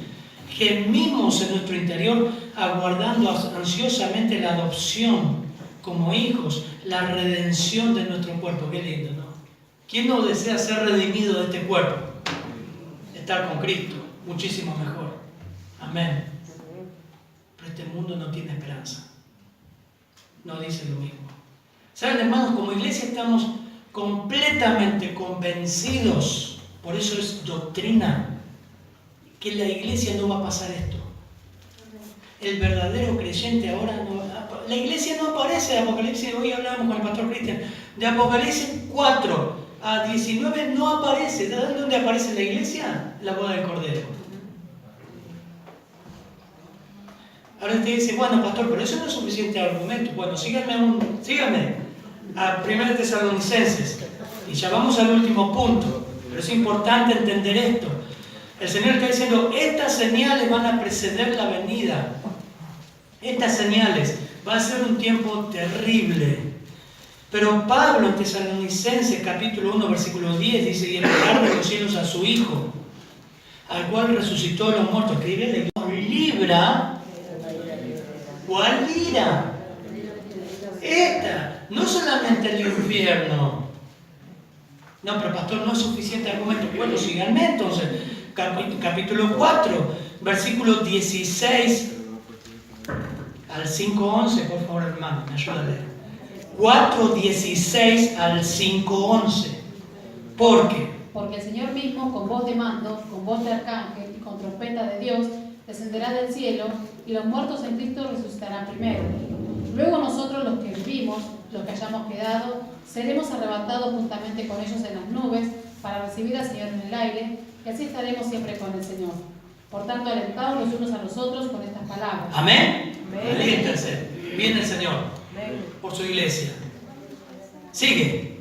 gemimos en nuestro interior, aguardando ansiosamente la adopción como hijos, la redención de nuestro cuerpo. Qué lindo, ¿no? ¿Quién no desea ser redimido de este cuerpo? Estar con Cristo, muchísimo mejor. Amén. Pero este mundo no tiene esperanza. No dice lo mismo. ¿Saben, hermanos? Como iglesia estamos completamente convencidos, por eso es doctrina, que en la iglesia no va a pasar esto. El verdadero creyente ahora no... La iglesia no aparece de Apocalipsis, hoy hablábamos con el pastor Cristian, de Apocalipsis 4 a 19 no aparece. ¿Sabes dónde aparece la iglesia? La boda del Cordero. Ahora usted dice, bueno, pastor, pero eso no es suficiente argumento. Bueno, síganme a 1 Tesalonicenses. Y ya vamos al último punto. Pero es importante entender esto. El Señor está diciendo, estas señales van a preceder la venida. Estas señales. Va a ser un tiempo terrible. Pero Pablo en Tesalonicenses capítulo 1 versículo 10 dice, y enviar de los cielos a su Hijo, al cual resucitó de los muertos, que le libra. ¿Cuál ira? Esta, no solamente el infierno. No, pero pastor, no es suficiente argumento. Bueno, síganme entonces. Capítulo 4, versículo 16 al 5:11, por favor, hermano, me ayuda a leer. 4:16 al 5:11. ¿Por qué? Porque el Señor mismo, con voz de mando, con voz de arcángel y con trompeta de Dios, descenderá del cielo, y los muertos en Cristo resucitarán primero. Luego nosotros, los que vivimos, los que hayamos quedado, seremos arrebatados juntamente con ellos en las nubes para recibir al Señor en el aire, y así estaremos siempre con el Señor. Por tanto, alentaos los unos a los otros con estas palabras. Amén. Aliéntense. Viene el Señor por su iglesia. Sigue.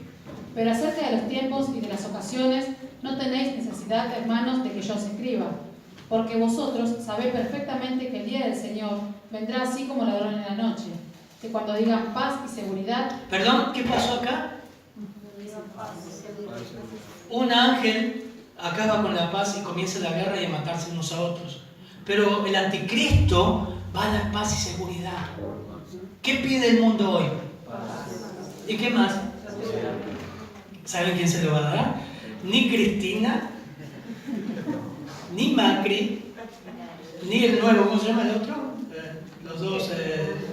Pero acerca de los tiempos y de las ocasiones, no tenéis necesidad, hermanos, de que yo os escriba, porque vosotros sabéis perfectamente que el día del Señor vendrá así como ladrón en la noche, que cuando digan paz y seguridad... Perdón, ¿qué pasó acá? Un ángel acaba con la paz y comienza la guerra y a matarse unos a otros. Pero el anticristo va a dar paz y seguridad. ¿Qué pide el mundo hoy? ¿Y qué más? ¿Saben quién se lo va a dar? Ni Cristina, ni Macri, ni el nuevo, ¿cómo se llama el otro? Los dos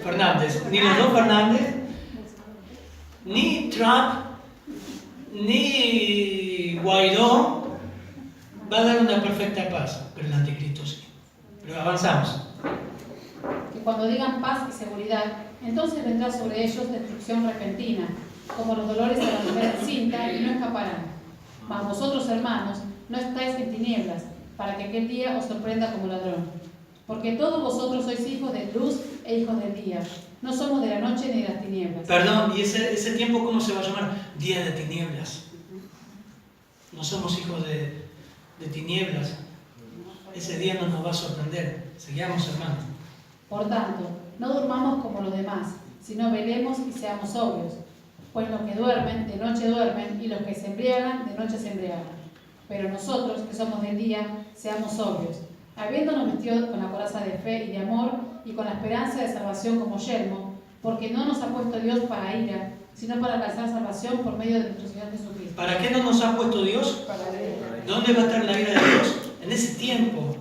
Fernández. Ni los dos Fernández, ni Trump, ni Guaidó va a dar una perfecta paz, pero el anticristo sí. Pero avanzamos. Que cuando digan paz y seguridad, entonces vendrá sobre ellos destrucción repentina, como los dolores de la mujer encinta, y no escaparán. Mas vosotros, hermanos, no estáis en tinieblas, para que aquel día os sorprenda como ladrón. Porque todos vosotros sois hijos de luz e hijos del día. No somos de la noche ni de las tinieblas. Perdón, ¿y ese tiempo cómo se va a llamar? Día de tinieblas. No somos hijos de tinieblas. Ese día no nos va a sorprender. Sigamos, hermanos. Por tanto, no durmamos como los demás, sino velemos y seamos sobrios. Pues los que duermen, de noche duermen, y los que se embriagan, de noche se embriagan. Pero nosotros, que somos del día, seamos sobrios, habiéndonos vestido con la coraza de fe y de amor, y con la esperanza de salvación como yelmo, porque no nos ha puesto Dios para ira, sino para alcanzar salvación por medio de nuestro Señor Jesucristo. ¿Para qué no nos ha puesto Dios? ¿Dónde va a estar la ira de Dios? En ese tiempo.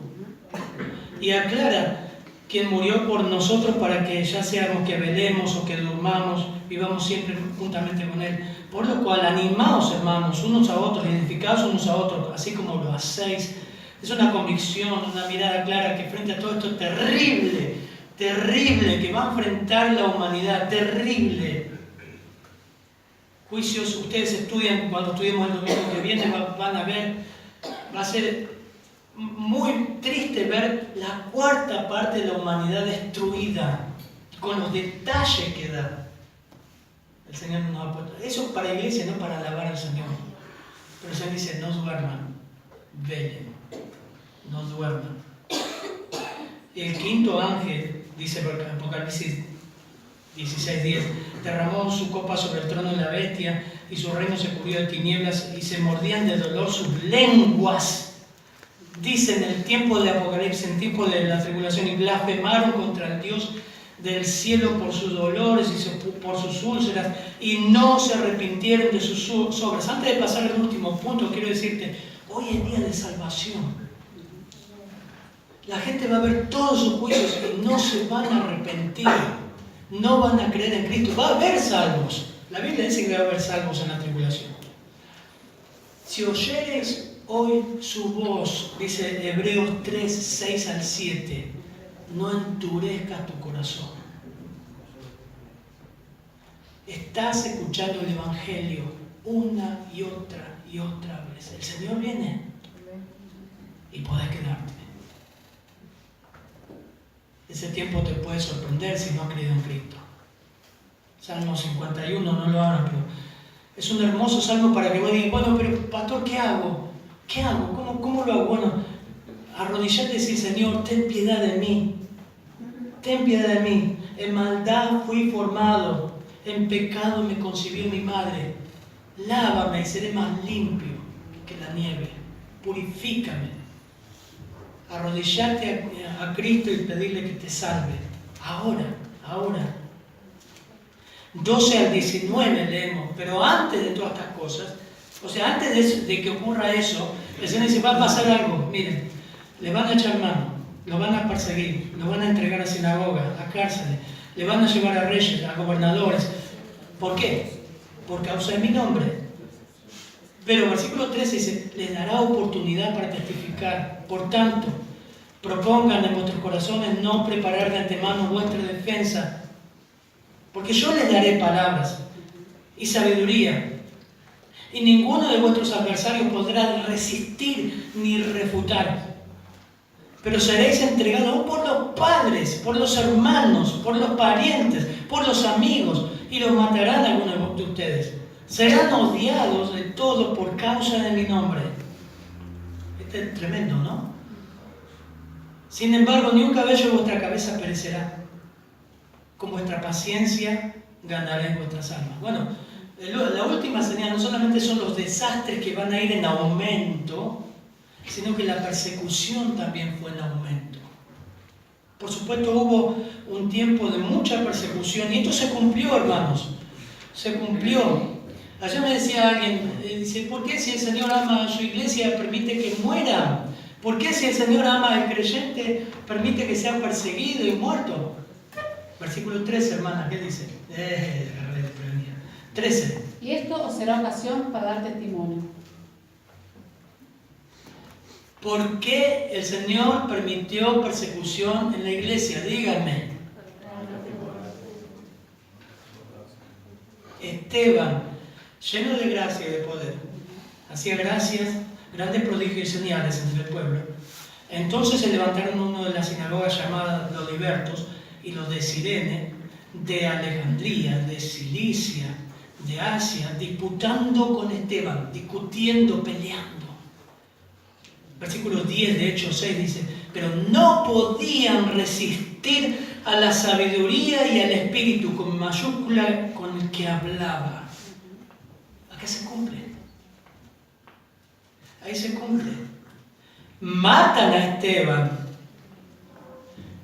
Y aclara, quien murió por nosotros para que ya seamos que velemos o que durmamos, vivamos siempre juntamente con Él. Por lo cual, animaos, hermanos, unos a otros, identificados unos a otros, así como lo hacéis. Es una convicción, una mirada clara que frente a todo esto terrible, terrible, que va a enfrentar la humanidad, terrible. Juicios, ustedes estudian, cuando estudiemos el domingo que viene, van a ver, va a ser muy triste ver la cuarta parte de la humanidad destruida, con los detalles que da. El Señor nos ha puesto. Eso es para la iglesia, no para alabar al Señor. Pero el Señor dice, no duerman, velen, no duerman. Y el quinto ángel, dice Apocalipsis 16:10, derramó su copa sobre el trono de la bestia, y su reino se cubrió de tinieblas, y se mordían de dolor sus lenguas. Dice en el tiempo de Apocalipsis, en tiempo de la tribulación, y blasfemaron contra el Dios del cielo por sus dolores y por sus úlceras, y no se arrepintieron de sus obras. Antes de pasar al último punto, quiero decirte, hoy es día de salvación. La gente va a ver todos sus juicios y no se van a arrepentir, no van a creer en Cristo. Va a haber salvos, La Biblia dice que va a haber salvos en la tribulación. Si oyeres hoy su voz, dice Hebreos 3, 6 al 7, no endurezcas tu corazón. Estás escuchando el Evangelio una y otra vez. El Señor viene y podés quedarte. Ese tiempo te puede sorprender si no has creído en Cristo. Salmo 51, no lo abran, pero es un hermoso salmo para que vos digas, bueno, pero pastor, ¿qué hago? ¿Qué hago? ¿Cómo lo hago? Bueno, arrodillate y decir, Señor, ten piedad de mí. Ten piedad de mí. En maldad fui formado, en pecado me concibió mi madre. Lávame y seré más limpio que la nieve. Purifícame. Arrodillate a Cristo y pedirle que te salve. Ahora. 12 al 19 leemos, pero antes de todas estas cosas, o sea, antes de que ocurra eso, el Señor dice, va a pasar algo, miren, le van a echar mano, lo van a perseguir, lo van a entregar a sinagogas, a cárceles, le van a llevar a reyes, a gobernadores. ¿Por qué? Por causa de mi nombre. Pero versículo 13 dice, les dará oportunidad para testificar. Por tanto, propongan en vuestros corazones no preparar de antemano vuestra defensa, porque yo les daré palabras y sabiduría, y ninguno de vuestros adversarios podrá resistir ni refutar. Pero seréis entregados por los padres, por los hermanos, por los parientes, por los amigos, y los matarán algunos de ustedes. Serán odiados de todos por causa de mi nombre. Este es tremendo, ¿no? Sin embargo, ni un cabello de vuestra cabeza perecerá. Con vuestra paciencia ganaréis vuestras almas. Bueno, la última señal no solamente son los desastres que van a ir en aumento, sino que la persecución también fue en aumento. Por supuesto, hubo un tiempo de mucha persecución y esto se cumplió, hermanos. Se cumplió. Ayer me decía alguien, dice, ¿por qué si el Señor ama a su iglesia permite que muera? ¿Por qué si el Señor ama al creyente permite que sea perseguido y muerto? Versículo 13, hermana, ¿qué dice? 13. Y esto os será ocasión para dar testimonio. ¿Por qué el Señor permitió persecución en la iglesia? Díganme. Esteban, lleno de gracia y de poder, hacía gracias, grandes prodigios y señales entre el pueblo. Entonces se levantaron uno de las sinagogas llamadas los libertos y los de Cirene, de Alejandría, de Cilicia, de Asia, disputando con Esteban, discutiendo, peleando. Versículo 10 de Hechos 6 dice, pero no podían resistir a la sabiduría y al espíritu con mayúscula con el que hablaba. ¿A qué se cumple? Ahí se cumple. Matan a Esteban,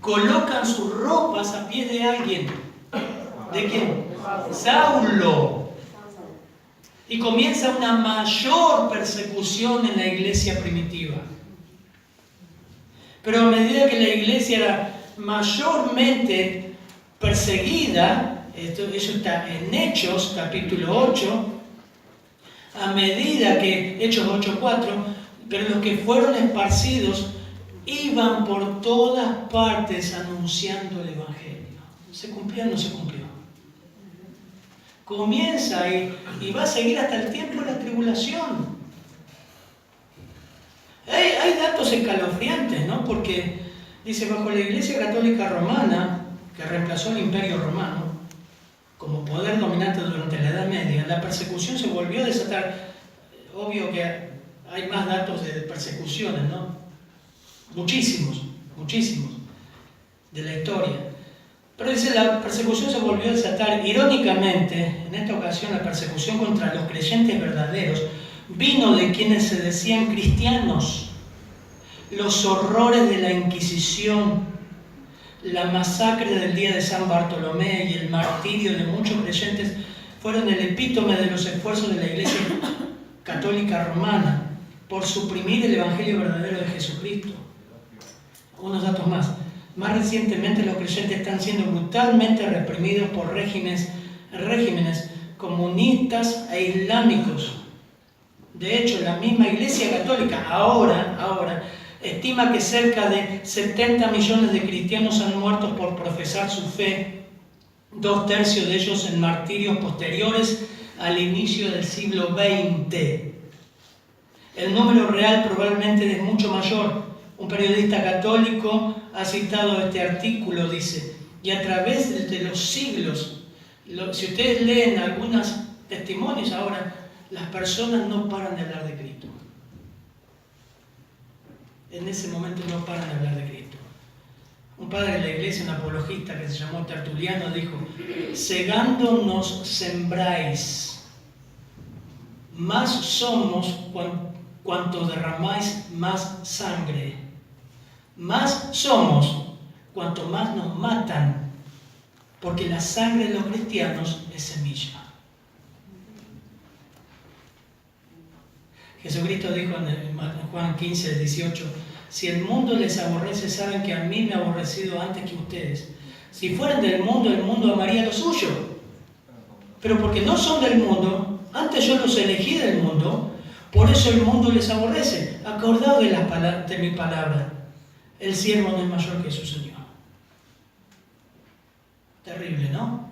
colocan sus ropas a pies de alguien. ¿De quién? Saulo. Y comienza una mayor persecución en la iglesia primitiva. Pero a medida que la iglesia era mayormente perseguida, eso está en Hechos capítulo 8, a medida que, Hechos 8:4, pero los que fueron esparcidos iban por todas partes anunciando el Evangelio. ¿Se cumplió o no se cumplió? Comienza y va a seguir hasta el tiempo de la tribulación. Hay datos escalofriantes, ¿no? Porque dice, bajo la Iglesia Católica Romana, que reemplazó al Imperio Romano como poder dominante durante la Edad Media, la persecución se volvió a desatar. Obvio que hay más datos de persecuciones, ¿no? Muchísimos de la historia. Pero dice, la persecución se volvió a desatar. Irónicamente, en esta ocasión la persecución contra los creyentes verdaderos vino de quienes se decían cristianos. Los horrores de la Inquisición, la masacre del día de San Bartolomé y el martirio de muchos creyentes fueron el epítome de los esfuerzos de la Iglesia Católica Romana por suprimir el Evangelio verdadero de Jesucristo. Unos datos más. Más recientemente los creyentes están siendo brutalmente reprimidos por regímenes comunistas e islámicos. De hecho, la misma Iglesia Católica ahora estima que cerca de 70 millones de cristianos han muerto por profesar su fe, 2/3 de ellos en martirios posteriores al inicio del siglo XX. El número real probablemente es mucho mayor. Un periodista católico ha citado este artículo, dice, y a través de los siglos, si ustedes leen algunos testimonios ahora, las personas no paran de hablar de Cristo. En ese momento no paran de hablar de Cristo. Un padre de la iglesia, un apologista que se llamó Tertuliano, dijo: cegando nos sembráis, más somos cuanto derramáis más sangre. Más somos cuanto más nos matan, porque la sangre de los cristianos es semilla. Jesucristo dijo en Juan 15, 18: si el mundo les aborrece, saben que a mí me ha aborrecido antes que ustedes. Si fueran del mundo, el mundo amaría lo suyo. Pero porque no son del mundo, antes yo los elegí del mundo, por eso el mundo les aborrece. Acordaos de mi palabra. El siervo no es mayor que su Señor. Terrible, ¿no?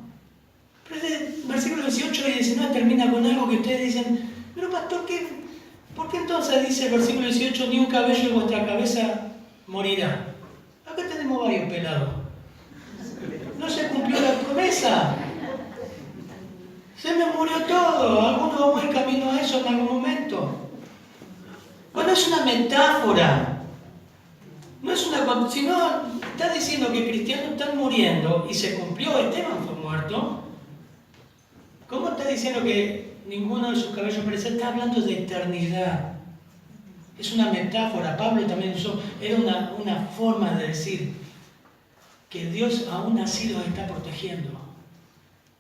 Pero el versículo 18 y 19 termina con algo que ustedes dicen: pero pastor, ¿por qué entonces dice el versículo 18, ni un cabello de vuestra cabeza morirá? Acá tenemos varios pelados. No se cumplió la promesa. Se me murió todo. Algunos vamos en camino a eso en algún momento. Bueno, es una metáfora. No es una, sino está diciendo que cristianos están muriendo y se cumplió. Esteban fue muerto. ¿Cómo está diciendo que ninguno de sus cabellos perecerá? Está hablando de eternidad. Es una metáfora. Pablo también usó. Era una forma de decir que Dios aún así los está protegiendo.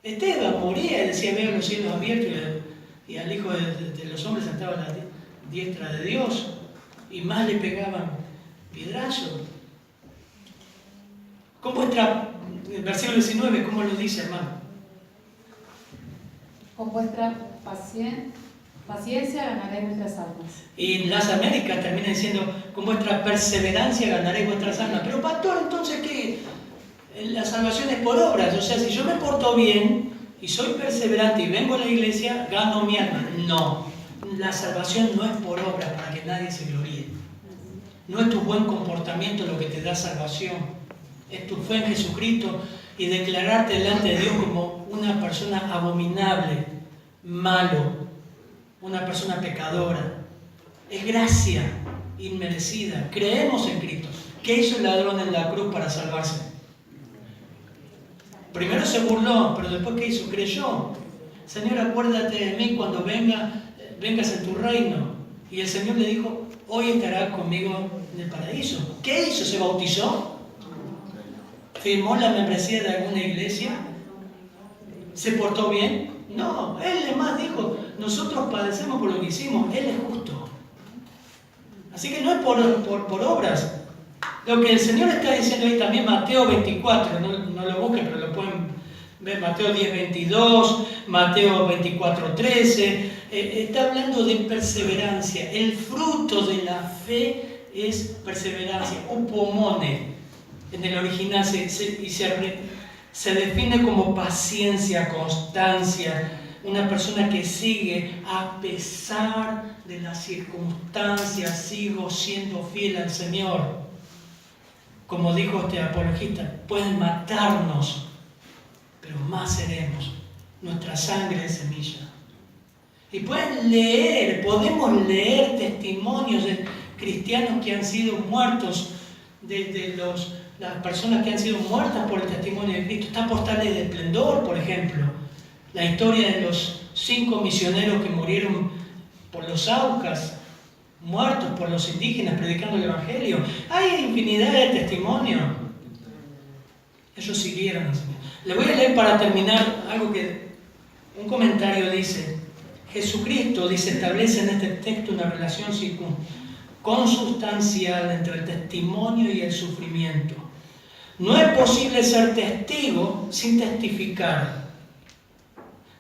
Esteban moría y decía: veo los cielos abiertos y al Hijo de los hombres sentado a la diestra de Dios, y más le pegaban piedrazos. Con vuestra, el versículo 19, ¿cómo lo dice, hermano? Con vuestra paciencia ganaréis vuestras almas. Y en las Américas termina diciendo: con vuestra perseverancia ganaréis vuestras almas. Pero pastor, entonces ¿qué? La salvación es por obras. O sea, si yo me porto bien y soy perseverante y vengo a la iglesia, gano mi alma. No, la salvación no es por obras para que nadie se gloríe. No es tu buen comportamiento lo que te da salvación. Es tu fe en Jesucristo y declararte delante de Dios como una persona abominable, malo, una persona pecadora. Es gracia inmerecida. Creemos en Cristo. ¿Qué hizo el ladrón en la cruz para salvarse? Primero se burló, pero después ¿qué hizo? Creyó. Señor, acuérdate de mí cuando vengas en tu reino. Y el Señor le dijo: hoy estarás conmigo en el paraíso. ¿Qué hizo? ¿Se bautizó? ¿Firmó la membresía de alguna iglesia? ¿Se portó bien? No, él además dijo: nosotros padecemos por lo que hicimos, él es justo. Así que no es por obras. Lo que el Señor está diciendo ahí también, Mateo 24, no lo busquen, pero lo pueden ver, Mateo 10, 22, Mateo 24, 13, está hablando de perseverancia. El fruto de la fe es perseverancia, upomone. En el original se define como paciencia, constancia, una persona que sigue a pesar de las circunstancias, sigo siendo fiel al Señor. Como dijo este apologista, pueden matarnos, pero más seremos. Nuestra sangre es semilla. Y podemos leer testimonios de cristianos que han sido muertos, las personas que han sido muertas por el testimonio de Cristo. Está Postales de Esplendor, por ejemplo. La historia de los 5 misioneros que murieron por los Aucas, muertos por los indígenas predicando el Evangelio. Hay infinidad de testimonios. Ellos siguieron al Señor. Le voy a leer para terminar algo que un comentario dice: Jesucristo, dice, establece en este texto una relación consustancial entre el testimonio y el sufrimiento. No es posible ser testigo sin testificar.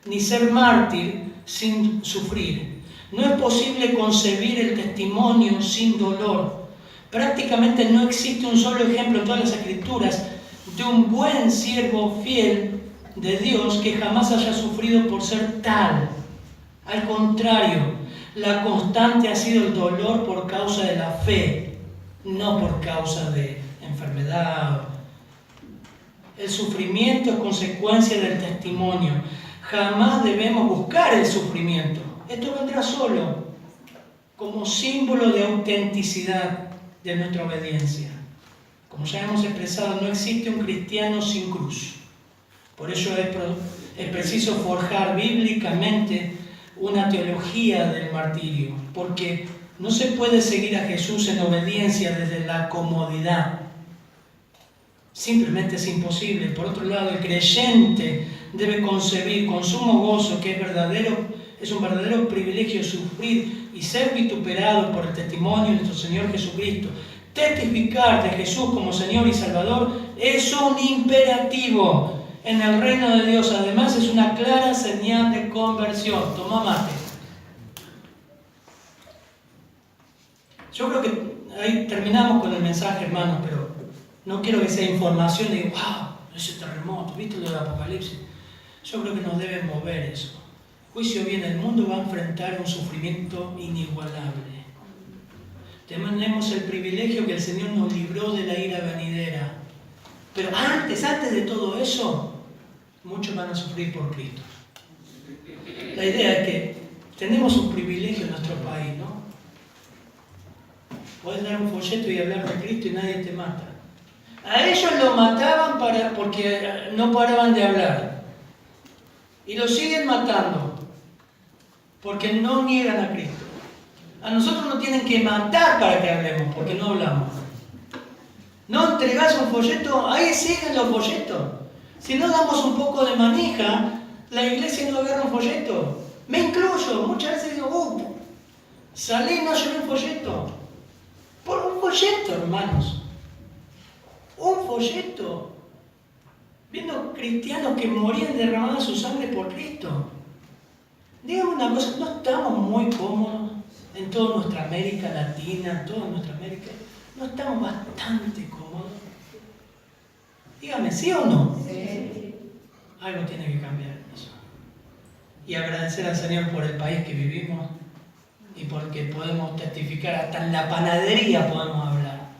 ni ser mártir sin sufrir. No es posible concebir el testimonio sin dolor. Prácticamente no existe un solo ejemplo en todas las Escrituras de un buen siervo fiel de Dios que jamás haya sufrido por ser tal. Al contrario, la constante ha sido el dolor por causa de la fe, no por causa de enfermedad. El sufrimiento es consecuencia del testimonio. Jamás debemos buscar el sufrimiento. Esto vendrá solo como símbolo de autenticidad de nuestra obediencia. Como ya hemos expresado, no existe un cristiano sin cruz. Por ello es preciso forjar bíblicamente una teología del martirio, porque no se puede seguir a Jesús en obediencia desde la comodidad. Simplemente es imposible. Por otro lado, el creyente debe concebir con sumo gozo que es un verdadero privilegio sufrir y ser vituperado por el testimonio de nuestro Señor Jesucristo. Testificar de Jesús como Señor y Salvador es un imperativo en el reino de Dios. Además, es una clara señal de conversión. Toma mate. Yo creo que ahí terminamos con el mensaje, hermanos, pero no quiero que sea información de wow, ese terremoto, ¿viste lo del Apocalipsis? Yo creo que nos debe mover eso. Juicio viene, el mundo va a enfrentar un sufrimiento inigualable. Tenemos el privilegio que el Señor nos libró de la ira venidera. Pero antes de todo eso, muchos van a sufrir por Cristo. La idea es que tenemos un privilegio en nuestro país, ¿no? Puedes dar un folleto y hablar de Cristo y nadie te mata. A ellos lo mataban porque no paraban de hablar. Y lo siguen matando porque no niegan a Cristo. A nosotros nos tienen que matar para que hablemos, porque no hablamos. No entregás un folleto, ahí siguen los folletos. Si no damos un poco de manija, la iglesia no agarra un folleto. Me incluyo, muchas veces digo, salí y no llevé un folleto. Por un folleto, hermanos. Un folleto. Viendo cristianos que morían derramando su sangre por Cristo. Dígame una cosa, ¿no estamos muy cómodos en toda nuestra América Latina, toda nuestra América? ¿No estamos bastante cómodos? Dígame, ¿sí o no? Sí. Algo tiene que cambiar en eso. Y agradecer al Señor por el país que vivimos y porque podemos testificar, hasta en la panadería podemos hablar,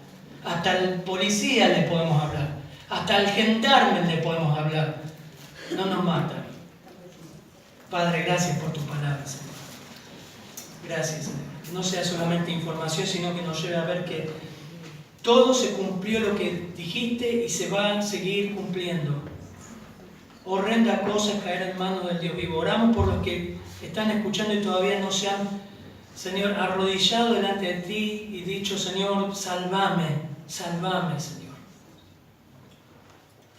hasta el policía le podemos hablar, hasta el gendarme le podemos hablar. No nos matan. Padre, gracias por tu palabra, Señor. Gracias, Señor. Que no sea solamente información, sino que nos lleve a ver que todo se cumplió lo que dijiste y se va a seguir cumpliendo. Horrenda cosa es caer en manos del Dios vivo. Oramos por los que están escuchando y todavía no se han, Señor, arrodillado delante de ti y dicho, Señor, sálvame, sálvame, Señor.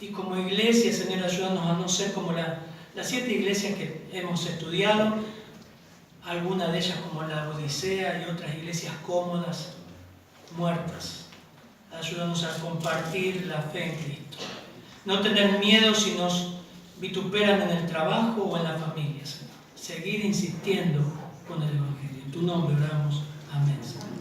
Y como iglesia, Señor, ayúdanos a no ser como las 7 iglesias que hemos estudiado, algunas de ellas como la Odisea y otras iglesias cómodas, muertas. Ayúdanos a compartir la fe en Cristo. No tener miedo si nos vituperan en el trabajo o en la familia, Señor. Seguir insistiendo con el Evangelio. En tu nombre oramos. Amén, Señor.